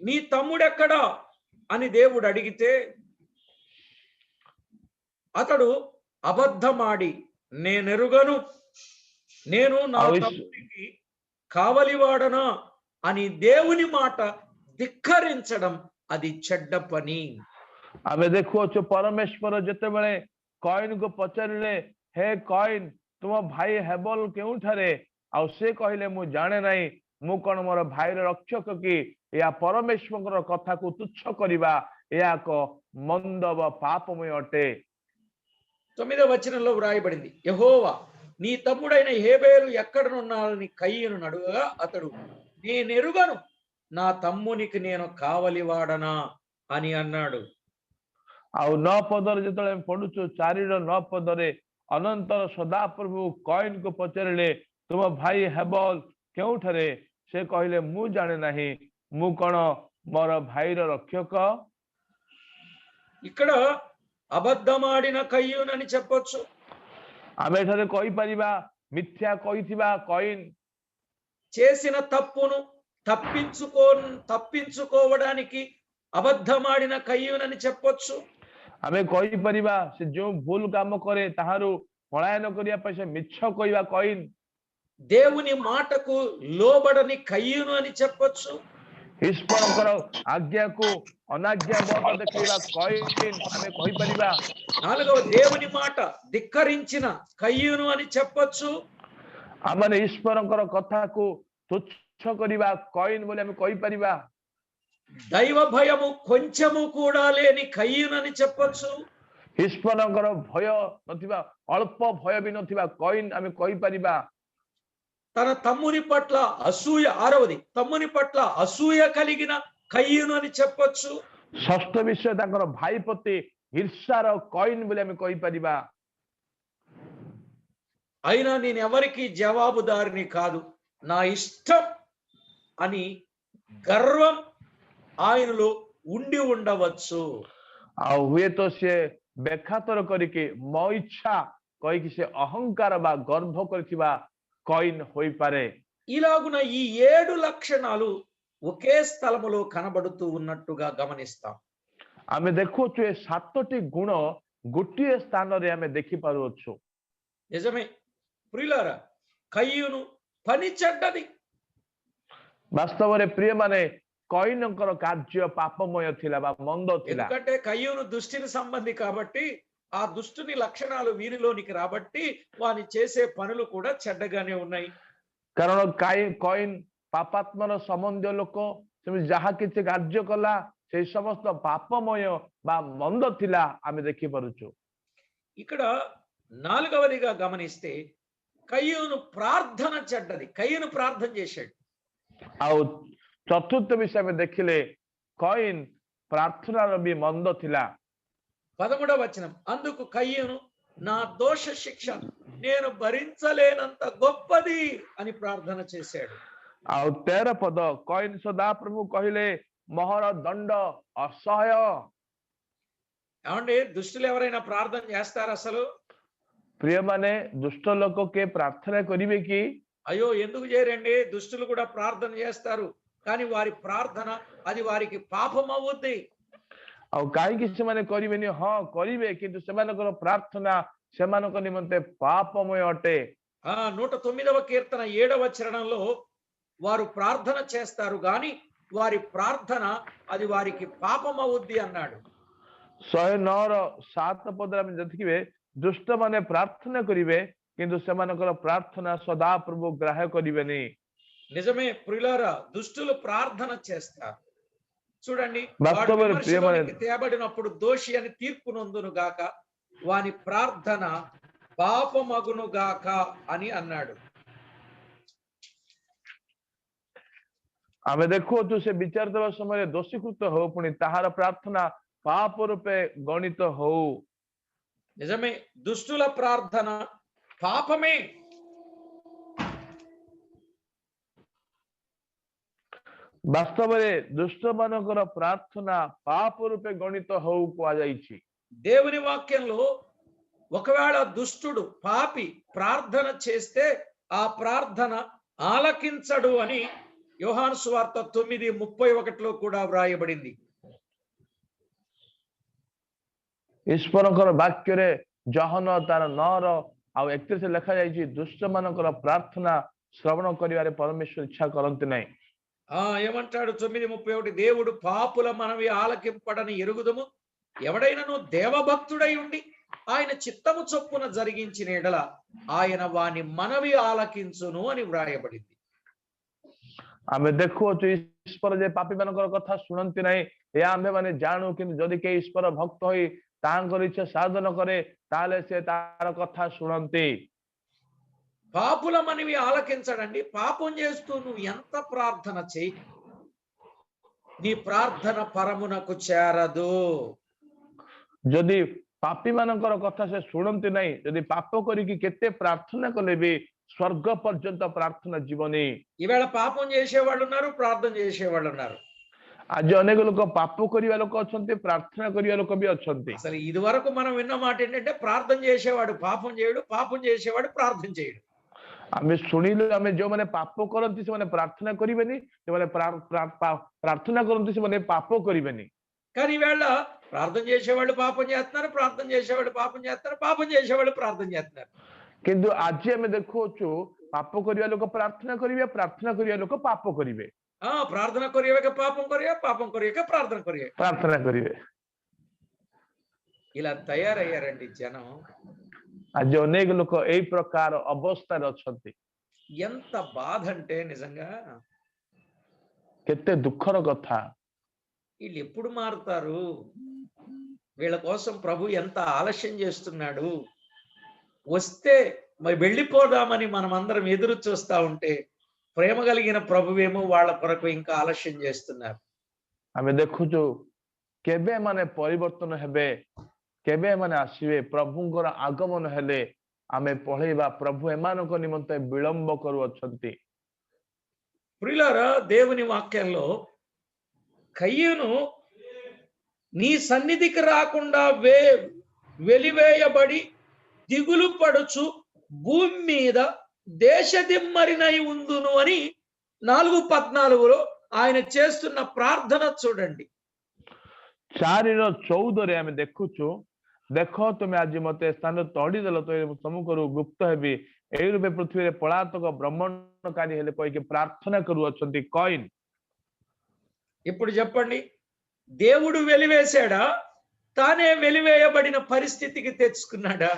నీ తమ్ముడెక్కడా అని దేవుడు అడిగితే అతడు అబద్ధమాడి నేనెరుగను, నేను నా తమ్ముడికి కావలివాడనా అని దేవుని మాట ధిక్కరించడం అది చెడ్డ పని. ଆମେ ଦେଖୁଅଛୁ ପରମେଶ୍ୱର ଯେତେବେଳେ କଏନକୁ ପଚାରିଲେ, ହେ କଏନ ତୁମ ଭାଇ ହେବଲ କେଉଁଠାରେ, ଆଉ ସେ କହିଲେ ମୁଁ ଜାଣେ ନାହିଁ, ମୁଁ କଣ ମୋର ଭାଇର ରକ୍ଷକ କି? ଏହା ପରମେଶ୍ୱରଙ୍କର କଥାକୁ ତୁଚ୍ଛ କରିବା ଏହା ଏକ ମନ୍ଦ ବା పాపమై ଅଟେ। 9వ వచనంలో వ్రాయబడింది, యెహోవా నీ తమ్ముడైన హేబేలు ఎక్కడనున్నాడని కయ్యను అడుగగా అతడు నేనెరుగను, నా తమ్మునికి నేను కావలివాడనా అని అన్నాడు। ଆଉ 9 ପଦରେ ଯେତେବେଳେ ଆମେ ପଢୁଛୁ 4:9 ପଦରେ ଅନନ୍ତର ସଦାପ୍ରଭୁ କଏନକୁ ପଚାରିଲେ, ତୁମ ଭାଇ ହେବଲ କେଉଁଠାରେ? ସେ କହିଲେ ମୁଁ ଜାଣେ ନାହିଁ, ମୁଁ କଣ ମୋର ଭାଇର ରକ୍ଷକ? ఇక్కడ అబద్ధమాడిన కయ్యూనని చెప్పొచ్చు, ଆମେ ଏଠାରେ କହିପାରିବା ମିଥ୍ୟା କହିଥିବା କଏନ, చేసిన తప్పును తప్పించుకోవడానికి అబద్ధమాడిన కయ్యూనని చెప్పొచ్చు। ଆମେ କହିପାରିବା ସେ ଯୋଉ ଭୁଲ କାମ କରେ ତାହାରୁ ପଳାୟନ କରିବା ପାଇଁ ସେ ମିଛ କହିବା କଏନ, దేవుని మాటకు లోబడని కయ్యూను అని చెప్పొచ్చు। ଈଶ୍ୱରଙ୍କର ଆଜ୍ଞାକୁ ଅନାଜ୍ଞା ବଦ ଦେଖେଇବା କଏନ ଆମେ କହିପାରିବା। 4వ దేవుని మాట ధిక్కరించిన కయ్యూను అని చెప్పొచ్చు। ଆମେ ଈଶ୍ୱରଙ୍କର କଥାକୁ ତୁଚ୍ଛ କରିବା କଏନ ବୋଲି ଆମେ କହିପାରିବା। దైవ భయము కొంచెము కూడా లేని కయ్యూను అని చెప్పొచ్చు। ଈଶ୍ୱରଙ୍କର ଭୟ ନଥିବା, ଅଳ୍ପ ଭୟ ବି ନଥିବା କଏନ ଆମେ କହିପାରିବା। తన తమ్ముని పట్ల అసూయ, 6వది తమ్ముని పట్ల అసూయ కలిగిన కయ్యూను అని చెప్పొచ్చు। ଷଷ୍ଠ ବିଷୟ ତାଙ୍କର ଭାଇ ପ୍ରତି ఈర్ష్యాର କଏନ ବୋଲି ଆମେ କହିପାରିବା। అయినా నేను ఎవరికి జవాబుదారిని కాదు, నా ఇష్టం అని గర్వం ఆయనలో ఉండి ఉండవచ్చు। ଆଉ ହୁଏତ ସେ ବେଖାତର କରିକି ମୋ ଇଚ୍ଛା କହିକି ସେ ଅହଙ୍କାର ବା ଗର୍ବ କରିଥିବା କଏନ ହୋଇପାରେ। ఇలాగున ఈ 7 లక్షణాలు ఒకే స్థలములో కనబడుతూ ఉన్నట్టుగా గమనిస్తాం। ଆମେ ଦେଖୁଛୁ ଏ 7ଟି ଗୁଣ ଗୋଟିଏ ସ୍ଥାନରେ ଆମେ ଦେଖିପାରୁଅଛୁ। నిజమే ప్రియులారా, కయ్యూను పని చెడ్డది। ବାସ୍ତବରେ ପ୍ରିୟମାନେ କଏନଙ୍କର କାର୍ଯ୍ୟ ପାପମୟ ଥିଲା ବା ମନ୍ଦ ଥିଲା। ఎందుకంటే కయ్యూను దుష్టిని సంబంధి కాబట్టి ఆ దుష్టుని లక్షణాలు వీరిలోనికి రాబట్టి వాని చేసే పనులు కూడా చెడ్డగానే ఉన్నాయి। କାରଣ କଏନ ପାପାତ୍ମର ସମ୍ବନ୍ଧୀୟ ଲୋକ, ସେ ଯାହା କିଛି କାର୍ଯ୍ୟ କଲା ସେଇ ସମସ୍ତ ପାପମୟ ବା ମନ୍ଦ ଥିଲା ଆମେ ଦେଖିପାରୁଛୁ। ఇక్కడ 4వదిగా గమనిస్తే కయ్యూను ప్రార్థన చెడ్డది, కయ్యూను ప్రార్థన చేశాడు। ଆଉ ଚତୁର୍ଥ ବିଷୟ ଆମେ ଦେଖିଲେ କଏନ ପ୍ରାର୍ଥନାର ବି ମନ୍ଦ ଥିଲା। 13వ వచనం, అందుకు కయ్యూను నా దోష శిక్ష నేను భరించలేనంత గొప్పది అని ప్రార్థన చేశాడు। ଆଉ 13 ପଦ, କଏନ ସଦାପ୍ରଭୁ କହିଲେ ମୋହର ଦଣ୍ଡ ଅସହ୍ୟ। ఏమండి, దుష్టులు ఎవరైనా ప్రార్థన చేస్తారు అసలు? ప్రియମାନେ ଦୁଷ୍ଟ ଲୋକ କେ ପ୍ରାର୍ଥନା କରିବେ କି? అయ్యో ఎందుకు చేయరండి, దుష్టులు కూడా ప్రార్థన చేస్తారు, కానీ వారి ప్రార్థన అది వారికి పాపం అవుద్ది। ଆଉ କାହିଁକି ସେମାନେ କରିବେନି? ହଁ କରିବେ, କିନ୍ତୁ ସେମାନଙ୍କର ପ୍ରାର୍ଥନା ସେମାନଙ୍କ ନିମନ୍ତେ ପାପମୟ ଅଟେ। 109వ కీర్తన 7వ చరణంలో వారు ప్రార్థన చేస్తారు గాని వారి ప్రార్థన అది వారికి పాపం అవుద్ది అన్నాడు। 109ର 7 ପଦରେ ଆମେ ଦେଖିବେ, ଦୁଷ୍ଟ ମାନେ ପ୍ରାର୍ଥନା କରିବେ କିନ୍ତୁ ସେମାନଙ୍କର ପ୍ରାର୍ଥନା ସଦାପ୍ରଭୁ ଗ୍ରାହ୍ୟ କରିବେନି। నిజమే ప్రియులారా, దుష్టులు ప్రార్థన చేస్తారు। చూడండి, వాస్తవమే ప్రియమైన తేబడినప్పుడు దోషి అని తీర్పు నొందును గాక వాని ప్రార్థన పాపమగునుగాక అని అన్నాడు. ଆମେ ଦେଖୁଅଛୁ ସେ ବିଚାର ଦେବା ସମୟରେ ଦୋଷୀକୃତ ହଉ ପୁଣି ତାହାର ପ୍ରାର୍ଥନା ପାପ ରୂପେ ଗଣିତ ହଉ। నిజమే, దుష్టుల ప్రార్థన పాపమే. ବାସ୍ତବରେ ଦୁଷ୍ଟ ମାନଙ୍କର ପ୍ରାର୍ଥନା ପାପ ରୂପେ ଗଣିତ ହଉ କୁହାଯାଇଛି। దేవుని వాక్యంలో ఒకవేళ దుష్టుడు పాపి ప్రార్థన చేస్తే ఆ ప్రార్థన ఆలకించడు అని యోహాను సువార్త 9:31 కూడా వ్రాయబడింది. ଈଶ୍ୱରଙ୍କର ବାକ୍ୟରେ ଜହନ ତାର 9 ଆଉ 31 ଲେଖାଯାଇଛି ଦୁଷ୍ଟ ମାନଙ୍କର ପ୍ରାର୍ଥନା ଶ୍ରବଣ କରିବାରେ ପରମେଶ୍ୱର ଇଚ୍ଛା କରନ୍ତି ନାହିଁ। ఏమంటాడు 9:31? దేవుడు పాపుల మనవి ఆలకింపడని ఎరుగుదము, ఎవడైనను దేవభక్తుడై ఉండి ఆయన చిత్తము చొప్పున జరిగించిన ఎడల ఆయన వాని మనవి ఆలకించును అని వ్రాయబడింది. ଆମେ ଦେଖୁଅଛୁ ଈଶ୍ୱର ଯେ ପାପୀ ମାନଙ୍କର କଥା ଶୁଣନ୍ତି ନାହିଁ, ଏହା ଆମ୍ଭେମାନେ ଜାଣୁ। କିନ୍ତୁ ଯଦି କେହି ଈଶ୍ୱର ଭକ୍ତ ହୋଇ ତାଙ୍କର ଇଚ୍ଛା ସାଧନ କରେ ତାହେଲେ ସେ ତାର କଥା ଶୁଣନ୍ତି। పాపుల మనవి ఆలకించడండి. పాపం చేస్తూ నువ్వు ఎంత ప్రార్థన చేయి, నీ ప్రార్థన పరమునకు చేరదు. ଯଦି ପାପୀ ମାନଙ୍କର କଥା ସେ ଶୁଣନ୍ତି ନାହିଁ, ଯଦି ପାପ କରିକି କେତେ ପ୍ରାର୍ଥନା କଲେ ବି ସ୍ୱର୍ଗ ପର୍ଯ୍ୟନ୍ତ ପ୍ରାର୍ଥନା ଯିବନି। ఈవేళ పాపం చేసేవాళ్ళు ఉన్నారు, ప్రార్థన చేసేవాళ్ళు ఉన్నారు. ଆଜି ଅନେକ ଲୋକ ପାପ କରିବା ଲୋକ ଅଛନ୍ତି, ପ୍ରାର୍ଥନା କରିବା ଲୋକ ବି ଅଛନ୍ତି। అసలు ఇది వరకు మనం విన్న మాట ఏంటంటే ప్రార్థన చేసేవాడు పాపం చేయడు, పాపం చేసేవాడు ప్రార్థన చేయడు. ଆମେ ଶୁଣିଲୁ ଆମେ ଯୋଉମାନେ ପାପ କରନ୍ତି ସେମାନେ ପ୍ରାର୍ଥନା କରିବେନି, ଯୋଉମାନେ ପ୍ରାର୍ଥନା କରନ୍ତି ସେମାନେ ପାପ କରିବେନି। కానీ ఈవేళ ప్రార్థన చేసేవాళ్ళు పాపం చేస్తున్నారు, ప్రార్థన చేసేవాళ్ళు పాపం చేస్తున్నారు, పాపం చేసేవాళ్ళు ప్రార్థన చేస్తున్నారు. କିନ୍ତୁ ଆଜି ଆମେ ଦେଖୁଅଛୁ ପାପ କରିବା ଲୋକ ପ୍ରାର୍ଥନା କରିବେ, ପ୍ରାର୍ଥନା କରିବା ଲୋକ ପାପ କରିବେ। ప్రార్థన కొరియక పాపం కొరియ, పాపం కొరియక ప్రార్థన కొరియ, ପ୍ରାର୍ଥନା କରିବେ। ఇలా తయారయ్యారండి జనం. ଆଜି ଅନେକ ଲୋକ ଏଇ ପ୍ରକାର ଅବସ୍ଥାରେ ଅଛନ୍ତି। ఎంత బాధ అంటే నిజంగా କେତେ ଦୁଃଖର କଥା। వీళ్ళు ఎప్పుడు మారుతారు? వీళ్ళ కోసం ప్రభు ఎంత ఆలస్యం చేస్తున్నాడు. వస్తే మరి వెళ్ళిపోదామని మనం అందరం ఎదురు చూస్తా ఉంటే ప్రేమ కలిగిన ప్రభువేమో వాళ్ళ కొరకు ఇంకా ఆలస్యం చేస్తున్నారు. ଆମେ ଦେଖୁଛୁ କେବେ ମାନେ ପରିବର୍ତ୍ତନ ହେବେ, କେବେ ମାନେ ଆସିବେ, ପ୍ରଭୁଙ୍କର ଆଗମନ ହେଲେ ଆମେ ପଢେଇବା ప్రభు ଏମାନଙ୍କ ନିମନ୍ତେ ବିଳମ୍ବ କରୁଅଛନ୍ତି। ప్రియులారా, దేవుని వాక్యంలో కయ్యూను నీ సన్నిధికి రాకుండా వెలివేయబడి దిగులు పడుచు భూమి మీద దేశదిమ్మరినై ఉందును అని 4:14 ఆయన చేస్తున్న ప్రార్థన చూడండి. 4:14 ଆମେ ଦେଖୁଛୁ, ଦେଖ ତୁମେ ଆଜି ମତେ ସ୍ଥାନ ତଡ଼ିଦେଲ ତ ତମକୁ ଗୁପ୍ତ ହେବି, ଏଇ ରୂପେ ପୃଥିବୀରେ ପଳାତକ ବ୍ରହ୍ମଣ୍ଡକାରୀ ହେଲେ କହିକି ପ୍ରାର୍ଥନା କରୁଅଛନ୍ତି କଇନ୍। ఇప్పుడు చెప్పండి, దేవుడు వెలివేశాడా, తానే వెలివేయబడిన పరిస్థితికి తెచ్చుకున్నాడా?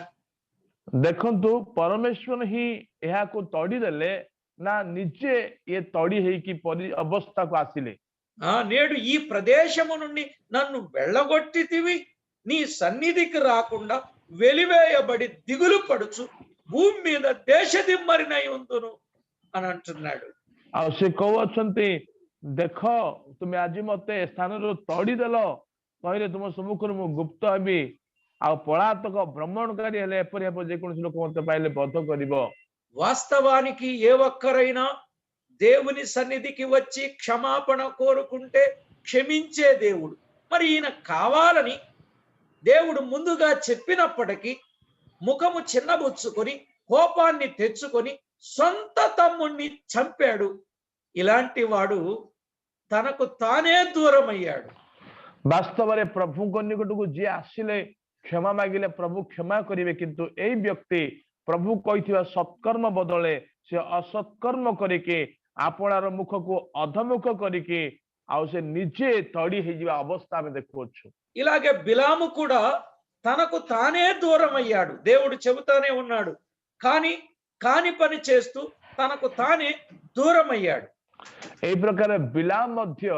ଦେଖନ୍ତୁ ପରମେଶ୍ୱର ହିଁ ଏହାକୁ ତଡ଼ିଦେଲେ ନା ନିଜେ ଏ ତଡ଼ି ହେଇକି ଅବସ୍ଥାକୁ ଆସିଲେ। నేడు ఈ ప్రదేశము నుండి నన్ను వెళ్ళగొట్టితివి, నీ సన్నిధికి రాకుండా వెలివేయబడి దిగులు పడుచు భూమి మీద దేశదిమ్మరినై ఉందును అని అంటున్నాడు. ଆଉ ସେ କହୁଅଛନ୍ତି, ଦେଖ ତୁମେ ଆଜି ମତେ ଏ ସ୍ଥାନରୁ ତଡ଼ିଦେଲ, କହିଲେ ତୁମ ସମ୍ମୁଖରେ ମୁଁ ଗୁପ୍ତ ହେବି, ଆଉ ପଳାତକ ଭ୍ରମଣକାରୀ ହେଲେ ଏପରି ହେବ ଯେକୌଣସି ଲୋକ ମତେ ପାଇଲେ ବଧ କରିବ। వాస్తవానికి ఏ ఒక్కరైనా దేవుని సన్నిధికి వచ్చి క్షమాపణ కోరుకుంటే క్షమించే దేవుడు. మరి ఈయన కావాలని దేవుడు ముందుగా చెప్పినప్పటికీ ముఖము చిన్నబుచ్చుకొని కోపాన్ని తెచ్చుకొని సొంత తమ్ముణ్ణి చంపాడు. ఇలాంటి వాడు తనకు తానే దూరం అయ్యాడు. ବାସ୍ତବରେ ପ୍ରଭୁଙ୍କ ନିକଟକୁ ଯିଏ ଆସିଲେ କ୍ଷମା ମାଗିଲେ ପ୍ରଭୁ କ୍ଷମା କରିବେ, କିନ୍ତୁ ଏଇ ବ୍ୟକ୍ତି ପ୍ରଭୁ କହିଥିବା ସତ୍କର୍ମ ବଦଳେ ସେ ଅସତ୍କର୍ମ କରିକି ଆପଣାର ମୁଖକୁ ଅଧମୁଖ କରିକି ଆଉ ସେ ନିଜେ ତଡ଼ି ହେଇଯିବା ଅବସ୍ଥା ଆମେ ଦେଖୁଅଛୁ। ఇలాగే బిలాము కూడా తనకు తానే దూరం అయ్యాడు. దేవుడు చెబుతానే ఉన్నాడు, కానీ కాని పని చేస్తూ తనకు తానే దూరం అయ్యాడు. ଏଇ ପ୍ରକାର ବିଲାମ ମଧ୍ୟ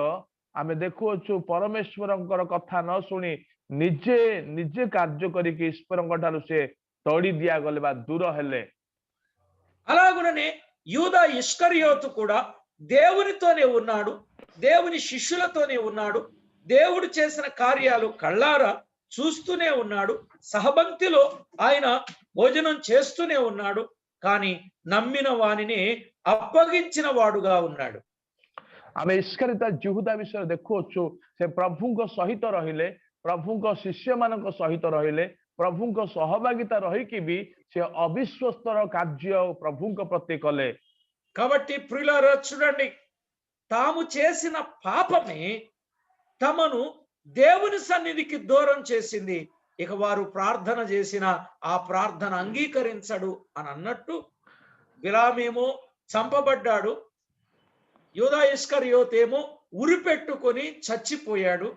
ଆମେ ଦେଖୁଅଛୁ ପରମେଶ୍ୱରଙ୍କର କଥା ନ ଶୁଣି ନିଜେ କାର୍ଯ୍ୟ କରିକି ଈଶ୍ୱରଙ୍କ ଠାରୁ ସେ ତୋଡି ଦିଆଗଲେ ବା ଦୂର ହେଲେ। అలాగుననే యూదా ఇస్కరియోతు కూడా దేవునితోనే ఉన్నాడు, దేవుని శిష్యులతోనే ఉన్నాడు, దేవుడు చేసిన కార్యాలు కళ్ళారా చూస్తూనే ఉన్నాడు, సహబంక్తిలో ఆయన భోజనం చేస్తూనే ఉన్నాడు, కానీ నమ్మిన వానిని అప్పగించిన వాడుగా ఉన్నాడు. ଆମେ ଇସ୍କରିତା ଜିହୁଦା ବିଷୟରେ ଦେଖୁଅଛୁ, ସେ ପ୍ରଭୁଙ୍କ ସହିତ ରହିଲେ, ପ୍ରଭୁଙ୍କ ଶିଷ୍ୟମାନଙ୍କ ସହିତ ରହିଲେ, ପ୍ରଭୁଙ୍କ ସହଭାଗିତା ରହିକି ବି ସେ ଅବିଶ୍ୱସ୍ତର କାର୍ଯ୍ୟ ପ୍ରଭୁଙ୍କ ପ୍ରତି କଲେ। కాబట్టి ప్రియులారా చూడండి, తాము చేసిన పాపమే తమను దేవుని సన్నిధికి దూరం చేసింది. ఇక వారు ప్రార్థన చేసిన ఆ ప్రార్థన అంగీకరించడు అని అన్నట్టు బిలామేమో చంపబడ్డాడు, యూదా ఇస్కరియోతేమో ఉరిపెట్టుకొని చచ్చిపోయాడు।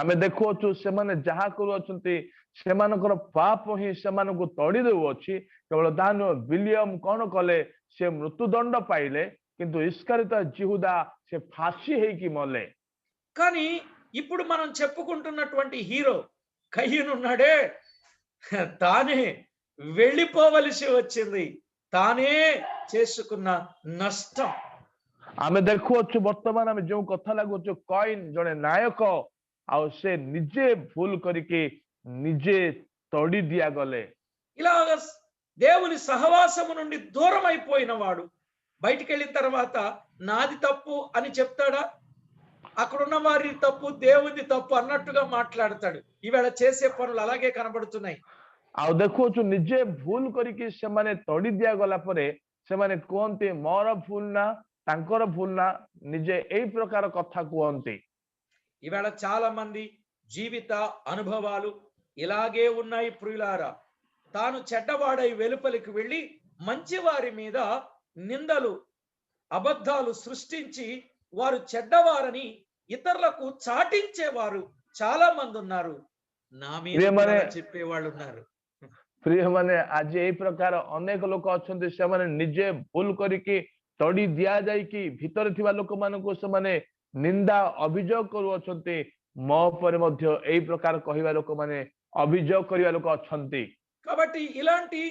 ଆମେ ଦେଖୁଅଛୁ ସେମାନେ ଯାହା କରୁଅଛନ୍ତି ସେମାନଙ୍କର ପାପ ହିଁ ସେମାନଙ୍କୁ ତଡ଼ି ଦେଉଅଛି। କେବଳ ଦାନ ବିଲିୟମ କଣ କଲେ, ସେ ମୃତ୍ୟୁଦଣ୍ଡ ପାଇଲେ, କିନ୍ତୁ ଇସ୍କରିତା ଜିହୁଦା ସେ ଫାଶୀ ହେଇକି ମଲେ। కానీ ఇప్పుడు మనం చెప్పుకుంటున్నటువంటి హీరో కయ్యనున్నాడే, తానే వెళ్ళిపోవలసి వచ్చింది, తానే చేసుకున్న నష్టం। ଆମେ ଦେଖୁଅଛୁ ବର୍ତ୍ତମାନ ଆମେ ଯୋଉ କଥା ଲାଗୁଛୁ, କଏନ ଜଣେ ନାୟକ, ଆଉ ସେ ନିଜେ ଭୁଲ କରିକି ନିଜେ ତଡ଼ି ଦିଆଗଲେ। ఇలాగ దేవుని సహవాసము నుండి దూరం అయిపోయిన వాడు బయటికి వెళ్ళిన తర్వాత నాది తప్పు అని చెప్తాడా? అక్కడున్న వారి తప్పు దేవుని తప్పు అన్నట్టుగా మాట్లాడతాడు। ఈవేళ చేసే పనులు అలాగే కనబడుతున్నాయి। ଆଉ ଦେଖୁଅଛୁ ନିଜେ ଭୁଲ କରିକି ସେମାନେ ତଡ଼ି ଦିଆଗଲା ପରେ ସେମାନେ କୁହନ୍ତି ମୋର ଭୁଲ ନା, ତାଙ୍କର ଭୁଲ ନା, ନିଜେ ଏଇ ప్రకార କଥା କୁହନ୍ତି। ఈవేళ చాలా మంది జీవిత అనుభవాలు ఇలాగే ఉన్నాయి ప్రియులారా। తాను చెడ్డవాడై వెలుపలికి వెళ్ళి మంచి వారి మీద నిందలు అబద్ధాలు సృష్టించి వారు చెడ్డవారని ఇతరులకు చాటించేవారు చాలా మంది ఉన్నారు, నా మీద చెప్పేవాళ్ళు ఉన్నారు। ପ୍ରିୟମାନେ ଆଜି ଏଇ ପ୍ରକାର ଅନେକ ଲୋକ ଅଛନ୍ତି, ସେମାନେ ନିଜେ ଭୁଲ କରିକି ତଡ଼ି ଦିଆଯାଇକି ଭିତରେ ଥିବା ଲୋକମାନଙ୍କୁ ସେମାନେ ନିନ୍ଦା ଅଭିଯୋଗ କରୁଅଛନ୍ତି। ମୋ ଉପରେ ମଧ୍ୟ ଏଇ ପ୍ରକାର କହିବା ଲୋକମାନେ ଅଭିଯୋଗ କରିବା ଲୋକ ଅଛନ୍ତି। కాబట్టి ఇలాంటి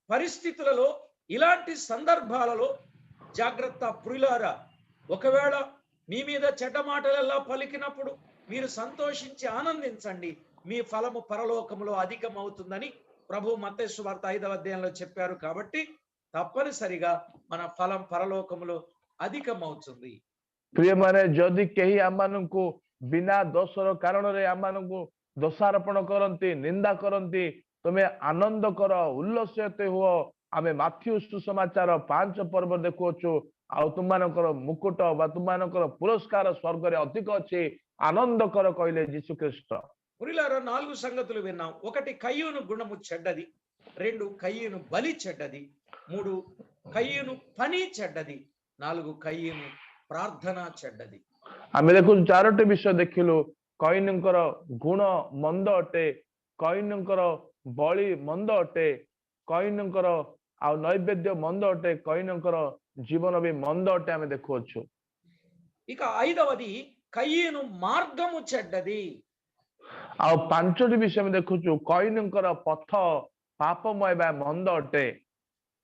పరిస్థితులలో ఇలాంటి సందర్భాలలో జాగ్రత్త ప్రియులారా। ఒకవేళ మీ మీద చెడ్డ మాటలెల్లా పలికినప్పుడు మీరు సంతోషించి ఆనందించండి, మీ ఫలము పరలోకములో అధికమవుతుందని ప్రభు మత్తయి సువార్త 5వ అధ్యాయంలో చెప్పారు। కాబట్టి తప్పనిసరిగా మన ఫలం పరలోకములో అధికమవుతుంది। ପ୍ରିୟମାନେ ଯଦି କେହି ଆମମାନଙ୍କୁ ବିନା ଦୋଷର କାରଣରେ ଆମମାନଙ୍କୁ ଦୋଷାରୋପଣ କରନ୍ତି, ନିନ୍ଦା କରନ୍ତି, ତୁମେ ଆନନ୍ଦ କର, ଉଲ୍ଲସିତ ହୁଅ। ଆମେ ମାଥ୍ୟୁ ସୁସମାଚାର 5 ପର୍ବ ଦେଖୁଅଛୁ, ଆଉ ତୁମମାନଙ୍କର ମୁକୁଟ ବା ତୁମମାନଙ୍କର ପୁରସ୍କାର ସ୍ୱର୍ଗରେ ଅଧିକ ଅଛି, ଆନନ୍ଦ କର କହିଲେ ଯୀଶୁ ଖ୍ରୀଷ୍ଟ। ప్రియులారా 4 సంగతులు విన్నాం। 1 కయ్యూను గుణము చెడ్డది, 2 కయ్యూను బలి చెడ్డది, 3 కయ్యూను పని చెడ్డది, 4 కయ్యూను ప్రార్థన చెడ్డది। ଆମେ ଦେଖୁଛୁ 4ଟି ବିଷୟ ଦେଖିଲୁ। କଇନଙ୍କର ଗୁଣ ମନ୍ଦ ଅଟେ, କଇନଙ୍କର ବଳି ମନ୍ଦ ଅଟେ, କଇନଙ୍କର ଆଉ ନୈବେଦ୍ୟ ମନ୍ଦ ଅଟେ, କଇନଙ୍କର ଜୀବନ ବି ମନ୍ଦ ଅଟେ ଆମେ ଦେଖୁଅଛୁ। ఇక 5వది కయ్యూను మార్గము చెడ్డది। ଆଉ 5ଟି ବିଷୟ ଆମେ ଦେଖୁଛୁ, କଇନଙ୍କର ପଥ పాపమయ ବା ମନ୍ଦ ଅଟେ।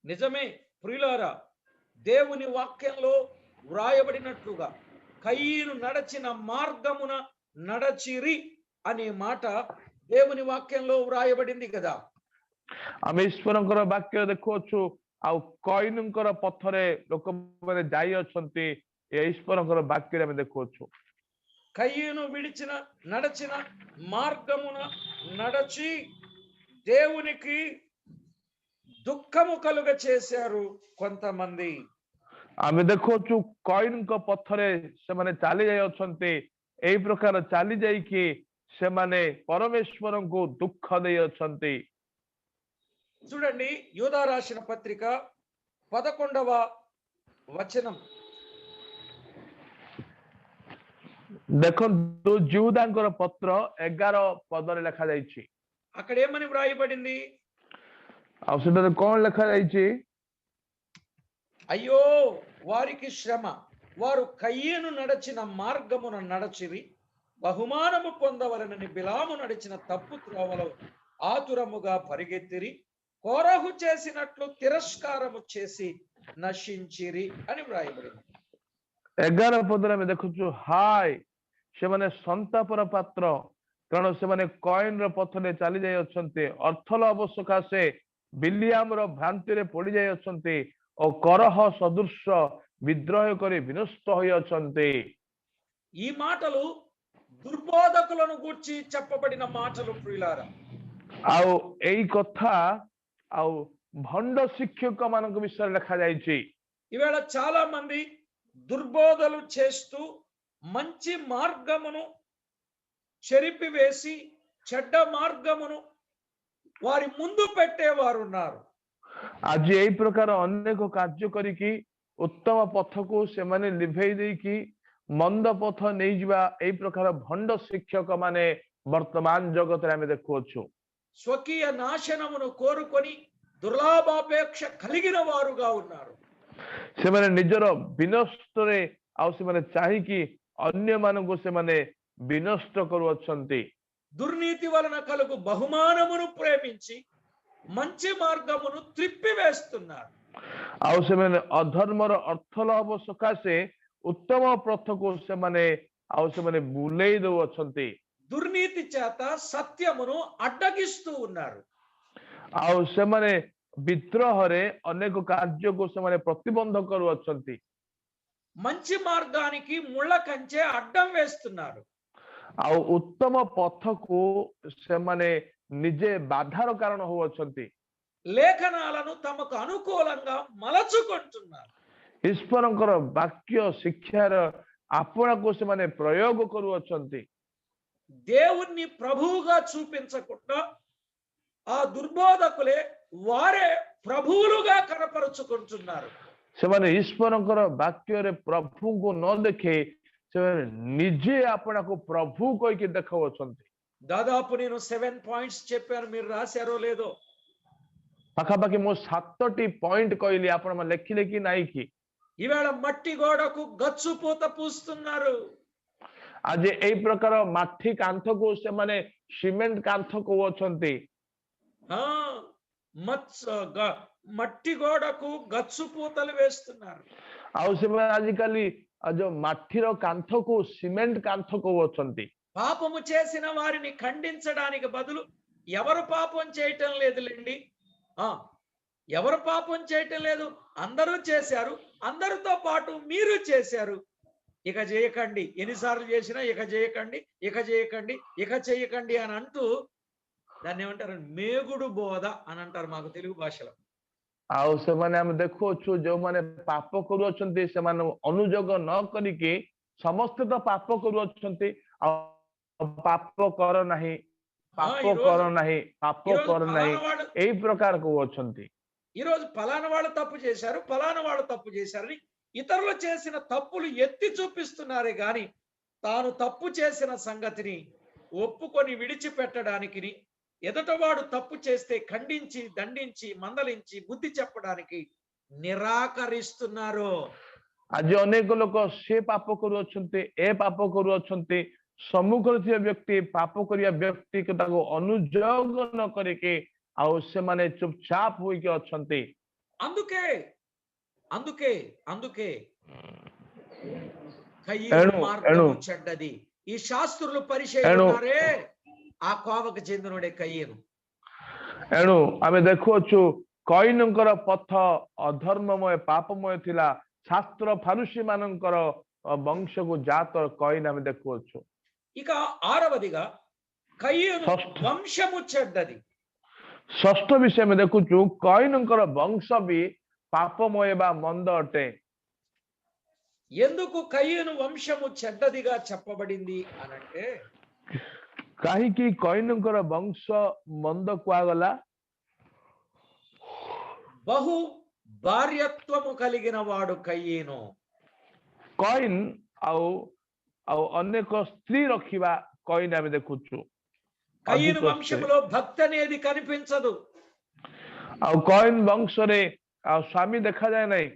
నిజమే ప్రియులారా, దేవుని వాక్యంలో వ్రాయబడినట్లుగా కయ్యూను నడచిన మార్గమున నడచిరి అనే మాట దేవుని వాక్యంలో వ్రాయబడింది కదా। ଆମେ ଈଶ୍ୱରଙ୍କର ବାକ୍ୟ ଦେଖୁଅଛୁ, ଆଉ କଇନଙ୍କର ପଥରେ ଲୋକମାନେ ଯାଇଅଛନ୍ତି, ଏ ଈଶ୍ୱରଙ୍କର ବାକ୍ୟରେ ଆମେ ଦେଖୁଅଛୁ। కయ్యూను నడచిన మార్గమున నడచి దేవునికి దుఃఖము కలుగ చేశారు కొంతమంది। ଆମେ ଦେଖୁଅଛୁ କଇନଙ୍କ ପଥରେ ସେମାନେ ଚାଲି ଯାଇଅଛନ୍ତି, ଏଇ ପ୍ରକାର ଚାଲି ଯାଇକି ସେମାନେ ପରମେଶ୍ୱରଙ୍କୁ ଦୁଃଖ ଦେଇଅଛନ୍ତି। చూడండి, యూదా రాసిన పత్రిక 11వ వచనం। ଦେଖନ୍ତୁ ଜିହୁଦାଙ୍କର ପତ୍ର 11 ପଦରେ ଲେଖା ଯାଇଛି। అక్కడ ఏమని వ్రాయబడింది? ଆଉ ସେଠାରେ କଣ ଲେଖା ଯାଇଛି? అయ్యో వారికి శ్రమ, వారు కయ్యూను నడచిన మార్గమున నడచిరి, బహుమానము పొందవలనని బిలాము నడిచిన తప్పు త్రోవలో ఆతురముగా పరిగెత్తిరి, కోరహు చేసినట్లు తిరస్కారము చేసి నశించిరి అని వ్రాయబడింది. 11 ପଦରେ ଆମେ ଦେଖୁଛୁ ହାୟ ସେମାନେ ସନ୍ତାପର ପାତ୍ର, କାରଣ ସେମାନେ କଏନର ପଥରେ ଚାଲି ଯାଇ ଅଛନ୍ତି, ଅର୍ଥ ଲୋଭ ସକାଶେ ବିଲିଆମର ଭ୍ରାନ୍ତିରେ ପଡି ଯାଇ ଅଛନ୍ତି ଓ କରହ ସଦୃଶ ବିଦ୍ରୋହ କରି ବିନଷ୍ଟ ହୋଇ ଅଛନ୍ତି। ఈ మాటలు దుర్బోధకులను గూర్చి చెప్పబడిన మాటలు ప్రియులారా. ଆଉ ଏଇ କଥା ଆଉ ଭଣ୍ଡ ଶିକ୍ଷକ ମାନଙ୍କ ବିଷୟରେ ଲେଖାଯାଇଛି। ఈవేళ చాలా మంది దుర్బోధలు చేస్తూ మంచి మార్గమును చెరిపివేసి చెడ్డ మార్గమును వారి ముందు పెట్టేవారు ఉన్నారు. ଆଜି ଏଇ ପ୍ରକାର ଅନେକ କାର୍ଯ୍ୟ କରିକି ଉତ୍ତମ ପଥକୁ ସେମାନେ ଲିଭେଇ ଦେଇକି ମନ୍ଦ ପଥ ନେଇଯିବା ଏଇ ପ୍ରକାର ଭଣ୍ଡ ଶିକ୍ଷକ ମାନେ ବର୍ତ୍ତମାନ ଜଗତରେ ଆମେ ଦେଖୁଅଛୁ। స్వకీయ నాశనమును కోరుకొని దుర్లాభాపేక్ష కలిగిన వారుగా ఉన్నారు. ସେମାନେ ନିଜର ବିନଷ୍ଟରେ ଆଉ ସେମାନେ ଚାହିଁକି ଅନ୍ୟମାନଙ୍କୁ ସେମାନେ ବିନଷ୍ଟ କରୁଅଛନ୍ତି। దుర్నీతి వలన కలుగు బహుమానమును ప్రేమించి మంచి మార్గమును త్రిప్పివేస్తున్నారు. ଆଉ ସେମାନେ ଅଧର୍ମର ଅର୍ଥ ଲାଭ ସକାଶେ ଉତ୍ତମ ପଥକୁ ସେମାନେ ଆଉ ସେମାନେ ବୁଲେଇ ଦଉଅଛନ୍ତି। దుర్నీతి చేత సత్యమును అడ్డగిస్తూ ఉన్నారు. ଆଉ ସେମାନେ ବିଦ୍ରୋହରେ ଅନେକ କାର୍ଯ୍ୟକୁ ସେମାନେ ପ୍ରତିବନ୍ଧ କରୁଅଛନ୍ତି। మంచి మార్గానికి ముళ్ళ కంచె అడ్డం వేస్తున్నారు. ଆଉ ଉତ୍ତମ ପଥକୁ ସେମାନେ ନିଜେ ବାଧାର କାରଣ ହଉଅଛନ୍ତି। లేఖనాలను తమకు అనుకూలంగా మలచుకుంటున్నారు. ଈଶ୍ୱରଙ୍କର ବାକ୍ୟ ଶିକ୍ଷାର ଆପଣାକୁ ସେମାନେ ପ୍ରୟୋଗ କରୁଅଛନ୍ତି। దేవుణ్ణి ప్రభువుగా చూపించకుండా ఆ దుర్బోధకులే వారే ప్రభువులుగా కనపరుచుకుంటున్నారు. ସେମାନେ ଈଶ୍ୱରଙ୍କର ବାକ୍ୟରେ ପ୍ରଭୁଙ୍କୁ ନ ଦେଖି ସେମାନେ ନିଜେ ଆପଣାକୁ ପ୍ରଭୁ କହିକି ଦେଖାଉଅଛନ୍ତି। దాదాపు నేను 7 పాయింట్స్ చెప్పాను, మీరు రాశారో లేదో? ପାଖାପାଖି ମୁଁ 7ଟି ପଏଣ୍ଟ କହିଲି, ଆପଣ ମାନେ ଲେଖିଲେ କି ନାଇଁ କି? ఈవేళ మట్టి గోడకు గచ్చు పూత పూస్తున్నారు. ଆଜି ଏଇ ପ୍ରକାର ମାଟି କାନ୍ଥକୁ ସେମାନେ ସିମେଣ୍ଟ କାନ୍ଥ କହୁଅଛନ୍ତି। మట్టి గోడకు గచ్చు పూతలు వేస్తున్నారు. ଆଉ ସେମାନେ ଆଜିକାଲି ଯୋଉ ମାଟିର କାନ୍ଥକୁ సిమెంట్ କାନ୍ଥ କହୁଅଛନ୍ତି। పాపము చేసిన వారిని ఖండించడానికి బదులు ఎవరు పాపం చేయటం లేదులేండి, ఎవరు పాపం చేయటం లేదు, అందరూ చేశారు, అందరితో పాటు మీరు చేశారు, ఇక చేయకండి, ఎన్నిసార్లు చేసినా ఇక చేయకండి, ఇక చేయకండి, ఇక చేయకండి అని అంటూ దాన్ని ఏమంటారు, మేగుడు బోధ అని అంటారు మాకు తెలుగు భాషలో। ଆଉ ସେମାନେ ଆମେ ଦେଖୁଅଛୁ ଯୋଉମାନେ ପାପ କରୁଅଛନ୍ତି ସେମାନେ ଅନୁଯୋଗ ନ କରିକି ସମସ୍ତେ ତ ପାପ କରୁଅଛନ୍ତି, ଆଉ ପାପ କର ନାହିଁ, ପାପ କର ନାହିଁ, ପାପ କର ନାହିଁ, ଏଇ ପ୍ରକାର କହୁଅଛନ୍ତି। ఈరోజు ఫలానా వాళ్ళు తప్పు చేశారు, ఫలానా వాళ్ళు తప్పు చేశారని ఇతరులు చేసిన తప్పులు ఎత్తి చూపిస్తున్నారే గాని తాను తప్పు చేసిన సంగతిని ఒప్పుకొని విడిచిపెట్టడానికి, ఎదుటవాడు తప్పు చేస్తే ఖండించి దండించి మందలించి బుద్ధి చెప్పడానికి నిరాకరిస్తున్నారు। ଆଜି ଅନେକ ଲୋକ ସେ ପାପ କରୁଅଛନ୍ତି, ଏ ପାପ କରୁଅଛନ୍ତି, ସମ୍ମୁଖରେ ଥିବା ବ୍ୟକ୍ତି ପାପ କରିବା ବ୍ୟକ୍ତିକୁ ତାକୁ ଅନୁଯୋଗ ନ କରିକି ଆଉ ସେମାନେ ଚୁପଚାପ ହୋଇକି ଅଛନ୍ତି। అందుకే అందుకే అందుకే కయీను మార్గము చెడ్డది। ఈ శాస్త్రులు పరిచయులు ఉన్నారే ఆ కోవకు చెందినోడే కయీను। ଏଣୁ ଆମେ ଦେଖୁଅଛୁ କଇନଙ୍କର ପଥ ଅଧର୍ମମୟ ପାପମୟ ଥିଲା, ଶାସ୍ତ୍ର ଫାରୁଷୀ ମାନଙ୍କର ବଂଶକୁ ଜାତ କଇନ ଆମେ ଦେଖୁଅଛୁ। ఇక ఆరవదిగా కయీను వంశము చెడ్డది। ଷଷ୍ଠ ବିଷୟ ଆମେ ଦେଖୁଛୁ କଇନଙ୍କର ବଂଶ ବି ପାପମୟ ବା ମନ୍ଦ ଅଟେ। ఎందుకు కయీను వంశము చెడ్డదిగా చెప్పబడింది అనంటే, କାହିଁକି କଇନଙ୍କର ବଂଶ ମନ୍ଦ କୁହାଗଲା? బహు భార్యత్వము కలిగిన వాడు కయీను। କଇନ ଆଉ ଆଉ ଅନେକ ସ୍ତ୍ରୀ ରଖିବା କଇନ ଆମେ ଦେଖୁଛୁ। కయీను వంశములో భక్తి అనేది కనిపించదు। ଆଉ କଇନ ବଂଶରେ ଆଉ ସ୍ୱାମୀ ଦେଖାଯାଏ ନାହିଁ।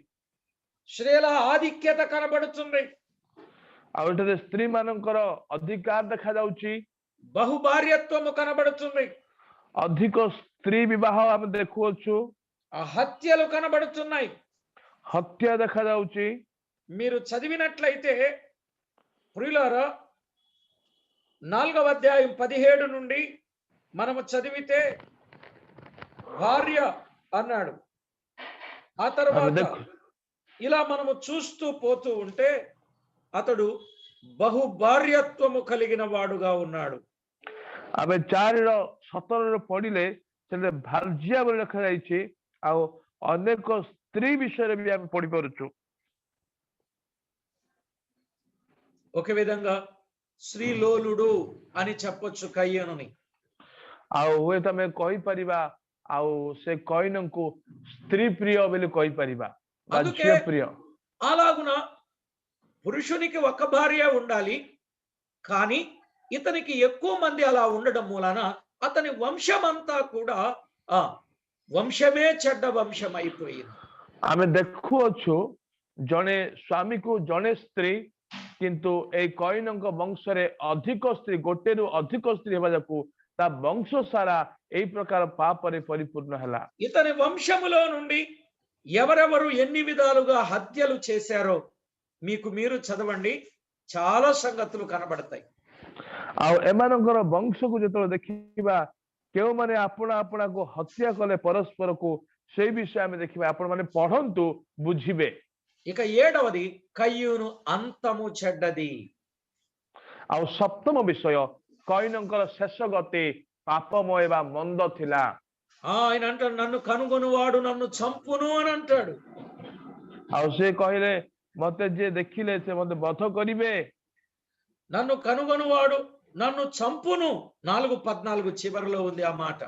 స్త్రీల ఆధిక్యత కనబడుతుంది। ଆଉ ଏଠାରେ ସ୍ତ୍ରୀ ମାନଙ୍କର ଅଧିକାର ଦେଖାଯାଉଛି। బహుభార్యత్వము కనబడుతుంది। ଅଧିକ ସ୍ତ୍ରୀ ବିବାହ ଆମେ ଦେଖୁଅଛୁ, ఆ హత్యలు కనబడుతున్నాయి. ହତ୍ୟା ଦେଖାଯାଉଛି। మీరు చదివినట్లయితే ప్రియులారా 4వ అధ్యాయం 17 నుండి మనము చదివితే భార్య అన్నాడు. ఆ ଆମେ తర్వాత ଦେଖୁ ఇలా మనము చూస్తూ పోతూ ఉంటే అతడు బహుభార్యత్వము కలిగిన వాడుగా ఉన్నాడు. ଆମେ 4:17 ପଢିଲେ ସେଠାରେ ଭାର୍ଯ୍ୟା ବୋଲି ଲେଖାଯାଇଛି, ଆଉ ଅନେକ ସ୍ତ୍ରୀ ବିଷୟରେ ବି ଆମେ ପଢିପାରୁଛୁ। ఒక విధంగా శ్రీలోలుడు అని చెప్పొచ్చు కయ్యనుని. ଆଉ ହୁଏତ ଆମେ କହିପାରିବା ଆଉ ସେ କଇନଙ୍କୁ ସ୍ତ୍ରୀ ପ୍ରିୟ ବୋଲି କହିପାରିବା ବା అందుకే ଝିଅ ପ୍ରିୟ। అలాగున పురుషునికి ఒక భార్య ఉండాలి, కానీ ఇతనికి ఎక్కువ మంది అలా ఉండడం మూలాన అతని వంశమంతా కూడా ఆ వంశమే చెడ్డ వంశం అయిపోయింది. ଆମେ ଦେଖୁଅଛୁ ଜଣେ ସ୍ୱାମୀକୁ ଜଣେ ସ୍ତ୍ରୀ, କିନ୍ତୁ ଏଇ କଇନଙ୍କ ବଂଶରେ ଅଧିକ ସ୍ତ୍ରୀ, ଗୋଟେରୁ ଅଧିକ ସ୍ତ୍ରୀ ହେବା ଯୋଗୁ ତା ବଂଶ ସାରା ଏଇ ପ୍ରକାର ପାପରେ ପରିପୂର୍ଣ୍ଣ ହେଲା। ఇతని వంశములో నుండి ఎవరెవరు ఎన్ని విధాలుగా హత్యలు చేశారో మీకు మీరు చదవండి, చాలా సంగతులు కనబడతాయి. ଆଉ ଏମାନଙ୍କର ବଂଶକୁ ଯେତେବେଳେ ଦେଖିବା, କେଉଁମାନେ ଆପଣା ଆପଣାକୁ ହତ୍ୟା କଲେ ପରସ୍ପରକୁ, ସେଇ ବିଷୟ ଆମେ ଦେଖିବା। ଆପଣ ମାନେ ପଢନ୍ତୁ, ବୁଝିବେ। ఇక 7వది కయ్యూను అంతము చెడ్డది. ଆଉ ସପ୍ତମ ବିଷୟ, କଇନଙ୍କର ଶେଷ ଗତି ପାପମୟ ବା ମନ୍ଦ ଥିଲା। ఆయన అంటాడు, నన్ను కనుగొనువాడు నన్ను చంపును అని అంటాడు. ଆଉ ସେ କହିଲେ, ମତେ ଯିଏ ଦେଖିଲେ ସେ ମତେ ବଧ କରିବେ। నన్ను కనుగొనువాడు నన్ను చంపును. 4:14 చివరిలో ఉంది ఆ మాట.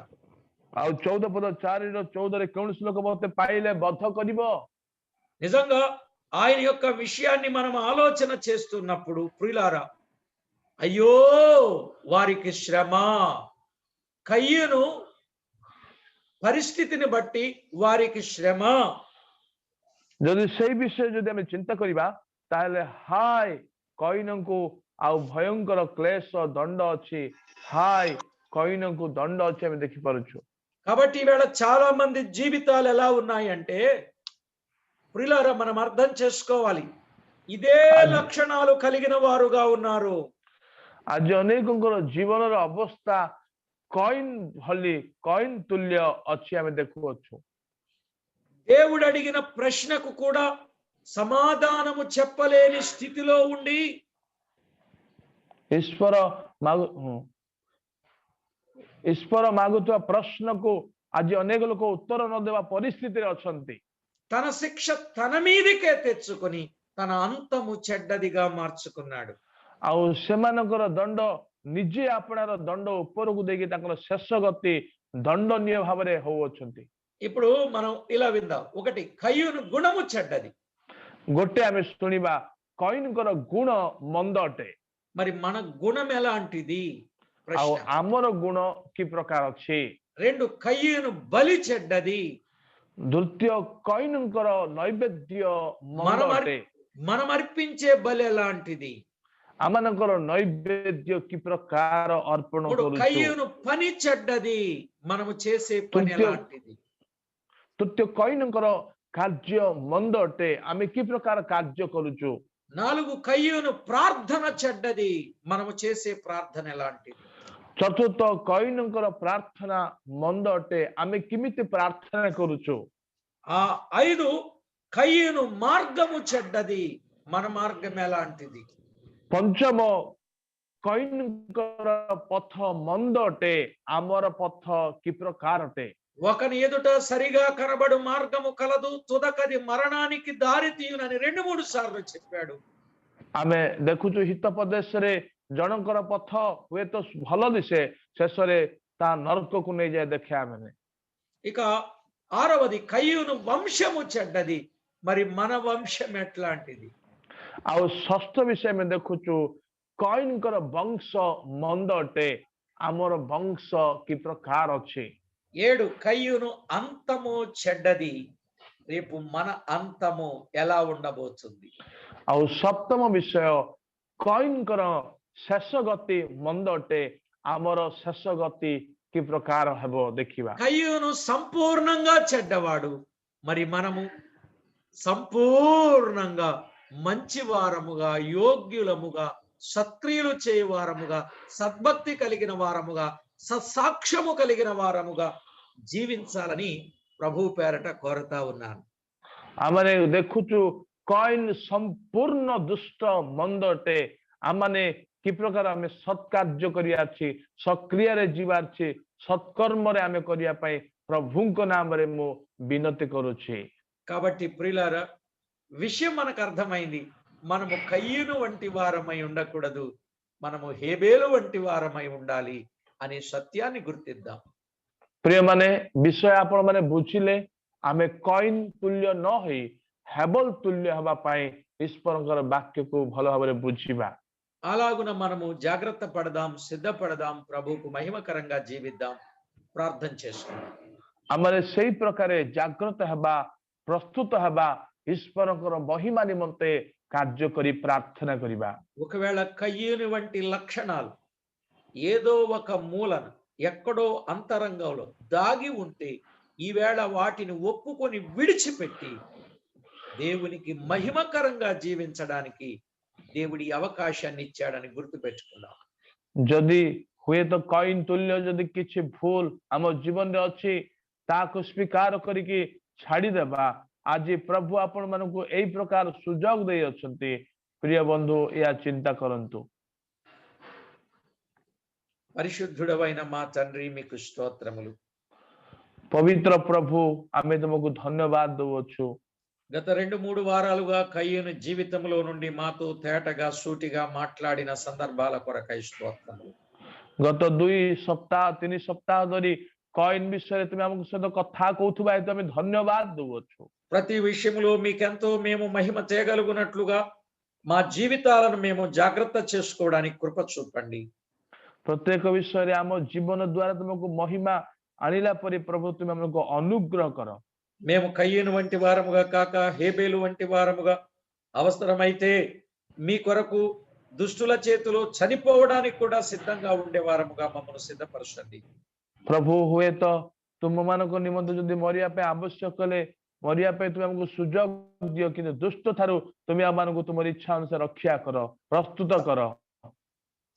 ଆଉ 14:4-14 କୌଣସି ଲୋକ ମତେ ପାଇଲେ ବଧ କରିବ। నిజంగా ఆయన యొక్క విషయాన్ని మనం ఆలోచన చేస్తున్నప్పుడు ప్రియులారా, అయ్యో వారికి శ్రమ. కయ్యూను పరిస్థితిని బట్టి వారికి శ్రమ. ଯଦି ସେଇ ବିଷୟ ଯଦି ଆମେ ଚିନ୍ତା କରିବା, ତାହେଲେ ହାୟ କଇନଙ୍କୁ ଆଉ ଭୟଙ୍କର କ୍ଲେଶ ଦଣ୍ଡ ଅଛି। ହାୟ କଇନଙ୍କୁ ଦଣ୍ଡ ଅଛି, ଆମେ ଦେଖିପାରୁଛୁ। కాబట్టి ఈవేళ చాలా మంది జీవితాలు ఎలా ఉన్నాయంటే ప్రియులారా, మనం అర్థం చేసుకోవాలి, ఇదే లక్షణాలు కలిగిన వారుగా ఉన్నారు. ଆଜି ଅନେକଙ୍କର ଜୀବନର ଅବସ୍ଥା କଇନ ଭଳି, କଇନ ତୁଲ୍ୟ ଅଛି, ଆମେ ଦେଖୁଅଛୁ। దేవుడు అడిగిన ప్రశ్నకు కూడా సమాధానము చెప్పలేని స్థితిలో ఉండి ଈଶ୍ୱର ମାଗୁଥିବା ପ୍ରଶ୍ନକୁ ଆଜି ଅନେକ ଲୋକ ଉତ୍ତର ନ ଦେବା ପରିସ୍ଥିତିରେ ଅଛନ୍ତି। తన శిక్ష తన మీదకే తెచ్చుకొని తన అంతము చెడ్డదిగా మార్చుకున్నాడు. ଆଉ ସେମାନଙ୍କର ଦଣ୍ଡ ନିଜେ ଆପଣାର ଦଣ୍ଡ ଉପରକୁ ଦେଇକି ତାଙ୍କର ଶେଷ ଗତି ଦଣ୍ଡନୀୟ ଭାବରେ ହଉଅଛନ୍ତି। ఇప్పుడు మనం ఇలా విందాం. ఒకటి, కయ్యూను గుణము చెడ్డది. ଗୋଟେ ଆମେ ଶୁଣିବା, କଇନଙ୍କର ଗୁଣ ମନ୍ଦ ଅଟେ। మరి మన గుణం ఎలాంటిది? ଆଉ ప్రశ్న. ଆମର గుଣ କି ପ୍ରକାର ଅଛି? 2, కయ్యూను బలి చెడ్డది. ଦ୍ୱିତୀୟ, କଇନଙ୍କର ନୈବେଦ୍ୟ ମନ୍ଦ ଅଟେ। మనం అర్పించే బలి ఎలాంటిది? ଆମମାନଙ୍କର ନୈବେଦ୍ୟ କି ପ୍ରକାର ଅର୍ପଣ 3, କରୁଛୁ? కయ్యూను పని చెడ్డది. మనము చేసే పని ఎలాంటిది? ତୃତୀୟ, କଇନଙ୍କର କାର୍ଯ୍ୟ ମନ୍ଦ ଅଟେ। ଆମେ କି ପ୍ରକାର କାର୍ଯ୍ୟ କରୁଛୁ? 4, కయ్యూను ప్రార్థన చెడ్డది. మనము చేసే ప్రార్థన ఎలాంటిది? ଚତୁର୍ଥ, କଇନଙ୍କର ପ୍ରାର୍ଥନା ମନ୍ଦ ଅଟେ। ଆମେ କେମିତି ପ୍ରାର୍ଥନା କରୁଛୁ? 5, కయ్యూను మార్గము చెడ్డది. మన మార్గం ఎలాంటిది? ପଞ୍ଚମ, କଇନଙ୍କର ପଥ ମନ୍ଦ ଅଟେ। ଆମର ପଥ କି ପ୍ରକାର ଅଟେ? ఒకని ఎదుట సరిగా కనబడు మార్గము కలదు, తుదకది మరణానికి దారి తీయునని 2-3 సార్లు చెప్పాడు. ଆମେ ଦେଖୁଛୁ ହିତୋପଦେଶରେ ଜଣଙ୍କର ପଥ ହୁଏତ ଭଲ ଦିଶେ, ଶେଷରେ ତା ନରକକୁ ନେଇଯାଏ, ଦେଖେ ଆମେ। ఇక 6వది, కయ్యూను వంశము చెడ్డది. మరి మన వంశం ఎట్లాంటిది? ଆଉ ଷଷ୍ଠ ବିଷୟ ଆମେ ଦେଖୁଛୁ, କଇନଙ୍କର ବଂଶ ମନ୍ଦ ଅଟେ। ଆମର ବଂଶ କି ପ୍ରକାର ଅଛି? 7, కయ్యూను అంతము చెడ్డది. రేపు మన అంతము ఎలా ఉండబోతుంది? ଆଉ ସପ୍ତମ ବିଷୟ, କଇନଙ୍କର ଶେଷ ଗତି ମନ୍ଦ ଅଟେ। ଆମର ଶେଷ ଗତି କି ପ୍ରକାର ହେବ ଦେଖିବା। కయ్యూను సంపూర్ణంగా చెడ్డవాడు, మరి మనము సంపూర్ణంగా మంచివారముగా, యోగ్యులముగా, సత్క్రియలు చేయవారముగా, సద్భక్తి కలిగిన వారముగా, సత్సాక్ష్యము కలిగిన వారముగా జీవించాలని ప్రభు పేరట కోరుతా ఉన్నాను. ଆମେ ଦେଖୁଛୁ କଏନ ସମ୍ପୂର୍ଣ୍ଣ ଦୁଷ୍ଟ ମନ୍ଦ ଅଟେ। ଆମେ କି ପ୍ରକାର ଆମେ ସତ୍କାର୍ଯ୍ୟ କରିବା ଅଛି, ସକ୍ରିୟରେ ଯିବା ଅଛି, ସତ୍କର୍ମରେ ଆମେ କରିବା ପାଇଁ ପ୍ରଭୁଙ୍କ ନାମରେ ମୁଁ ବିନତି କରୁଛି। కాబట్టి ప్రియులారా, విషయం మనకు అర్థమైంది. మనము కయ్యూను వంటి వారమై ఉండకూడదు, మనము హేబేలు వంటి వారమై ఉండాలి అనే సత్యాన్ని గుర్తిద్దాం. ପ୍ରିୟମାନେ, ବିଷୟ ଆପଣ ମାନେ ବୁଝିଲେ। ଆମେ କଏନ ତୁଲ୍ୟ ନ ହୋଇ ହେବଲ ତୁଲ୍ୟ ହେବା ପାଇଁ ଈଶ୍ୱରଙ୍କର ବାକ୍ୟକୁ ଭଲ ଭାବରେ ବୁଝିବା। అలాగున మనము జాగ్రత్త పడదాం, సిద్ధపడదాం, ప్రభువుకు మహిమకరంగా జీవిద్దాం, ప్రార్థన చేసుకుందాం. ଆମେ ସେଇ ପ୍ରକାରେ ଜାଗ୍ରତ ହେବା, ପ୍ରସ୍ତୁତ ହେବା, ଈଶ୍ୱରଙ୍କର ମହିମା ନିମନ୍ତେ କାର୍ଯ୍ୟ କରି ପ୍ରାର୍ଥନା କରିବା। ఒకవేళ కయ్యూని వంటి లక్షణాలు ఏదో ఒక మూలన, ఎక్కడో అంతరంగంలో దాగి ఉంటే, ఈవేళ వాటిని ఒప్పుకొని విడిచిపెట్టి దేవునికి మహిమకరంగా జీవించడానికి దేవుడి అవకాశాన్ని ఇచ్చాడని గుర్తుపెట్టుకుందాం. ଯଦି ହୁଏତ କଏନ ତୁଲ୍ୟ ଯଦି କିଛି ଭୁଲ ଆମ ଜୀବନରେ ଅଛି, ତାକୁ ସ୍ୱୀକାର କରିକି ଛାଡିଦେବା। ଆଜି ପ୍ରଭୁ ଆପଣ ମାନଙ୍କୁ ଏଇ ପ୍ରକାର ସୁଯୋଗ ଦେଇ ଅଛନ୍ତି। ପ୍ରିୟ ବନ୍ଧୁ, ଏହା ଚିନ୍ତା କରନ୍ତୁ। పరిశుద్ధుడవైన మా తండ్రి, మీకు స్తోత్రములు. ପବିତ୍ର ପ୍ରଭୁ, ଆମେ ତୁମକୁ ଧନ୍ୟବାଦ ଦଉଅଛୁ। గత 2-3 వారాలుగా కయ్యూను జీవితంలో నుండి మాతో తేటగా, సూటిగా మాట్లాడిన సందర్భాల కొరకై స్తోత్రములు. ଗତ 2 ସପ୍ତାହ 3 ସପ୍ତାହ ଧରି କଏନ ବିଷୟରେ ତୁମେ ଆମକୁ ସହିତ କଥା କହୁଥିବା ହେତୁ ଆମେ ଧନ୍ୟବାଦ ଦଉଅଛୁ। ప్రతి విషయంలో మీకెంతో మేము మహిమ చేయగలుగునట్లుగా మా జీవితాలను మేము జాగ్రత్త చేసుకోవడానికి కృప చూపండి. ପ୍ରତ୍ୟେକ ବିଷୟରେ ଆମ ଜୀବନ ଦ୍ୱାରା ତୁମକୁ ମହିମା ଆଣିଲା ପରି ପ୍ରଭୁ ତୁମେ ଆମକୁ ଅନୁଗ୍ରହ କର। మేము కయ్యూను వంటి వారముగా కాక హేబేలు వంటి వారముగా, అవసరమైతే మీ కొరకు దుష్టుల చేతిలో చనిపోవడానికి కూడా సిద్ధంగా ఉండే వారముగా మమ్మల్ని సిద్ధపరచండి. ପ୍ରଭୁ, ହୁଏତ ତୁମମାନଙ୍କ ନିମନ୍ତେ ଯଦି ମରିବା ପାଇଁ ଆବଶ୍ୟକ କଲେ ମରିବା ପାଇଁ ତୁମେ ଆମକୁ ସୁଯୋଗ ଦିଅ, କିନ୍ତୁ ଦୁଷ୍ଟ ଠାରୁ ତୁମେ ଆମମାନଙ୍କୁ ତୁମର ଇଚ୍ଛା ଅନୁସାରେ ରକ୍ଷା କର, ପ୍ରସ୍ତୁତ କର।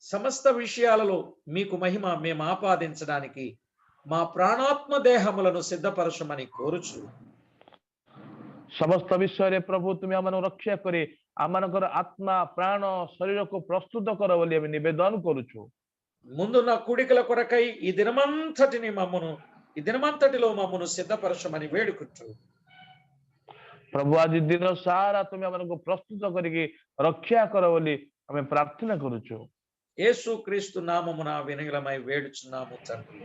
సమస్త విషయాలలో మీకు మహిమ మేము ఆపాదించడానికి మా ప్రాణాత్మ దేహములను సిద్ధపరచమని కోరుచు, ସମସ୍ତ ବିଷୟରେ ପ୍ରଭୁ ତୁମେ ଆମମାନଙ୍କୁ ରକ୍ଷା କରି ଆମମାନଙ୍କର ଆତ୍ମା, ପ୍ରାଣ, ଶରୀରକୁ ପ୍ରସ୍ତୁତ କର ବୋଲି ଆମେ ନିବେଦନ କରୁଛୁ। ముందున్న కూడికల కొరకై ఈ దినమంతటిలో మమ్మను సిద్ధపరచమని వేడుకుంటూ, ପ୍ରଭୁ ଆଜି ଦିନ ସାରା ତୁମେ ଆମମାନଙ୍କୁ ପ୍ରସ୍ତୁତ କରିକି ରକ୍ଷା କର ବୋଲି ଆମେ ପ୍ରାର୍ଥନା କରୁଛୁ। యేసు క్రీస్తు నామమున వినయమై వేడుచున్నాము తండ్రి।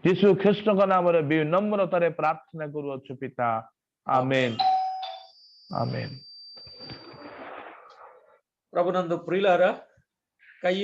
ଯୀଶୁ ଖ୍ରୀଷ୍ଟଙ୍କ ନାମରେ ବିନମ୍ରତାରେ ପ୍ରାର୍ଥନା କରୁଅଛୁ ପିତା, ଆମେନ୍, ଆମେନ୍। ప్రభునందు ప్రియులారా, కయ్యూను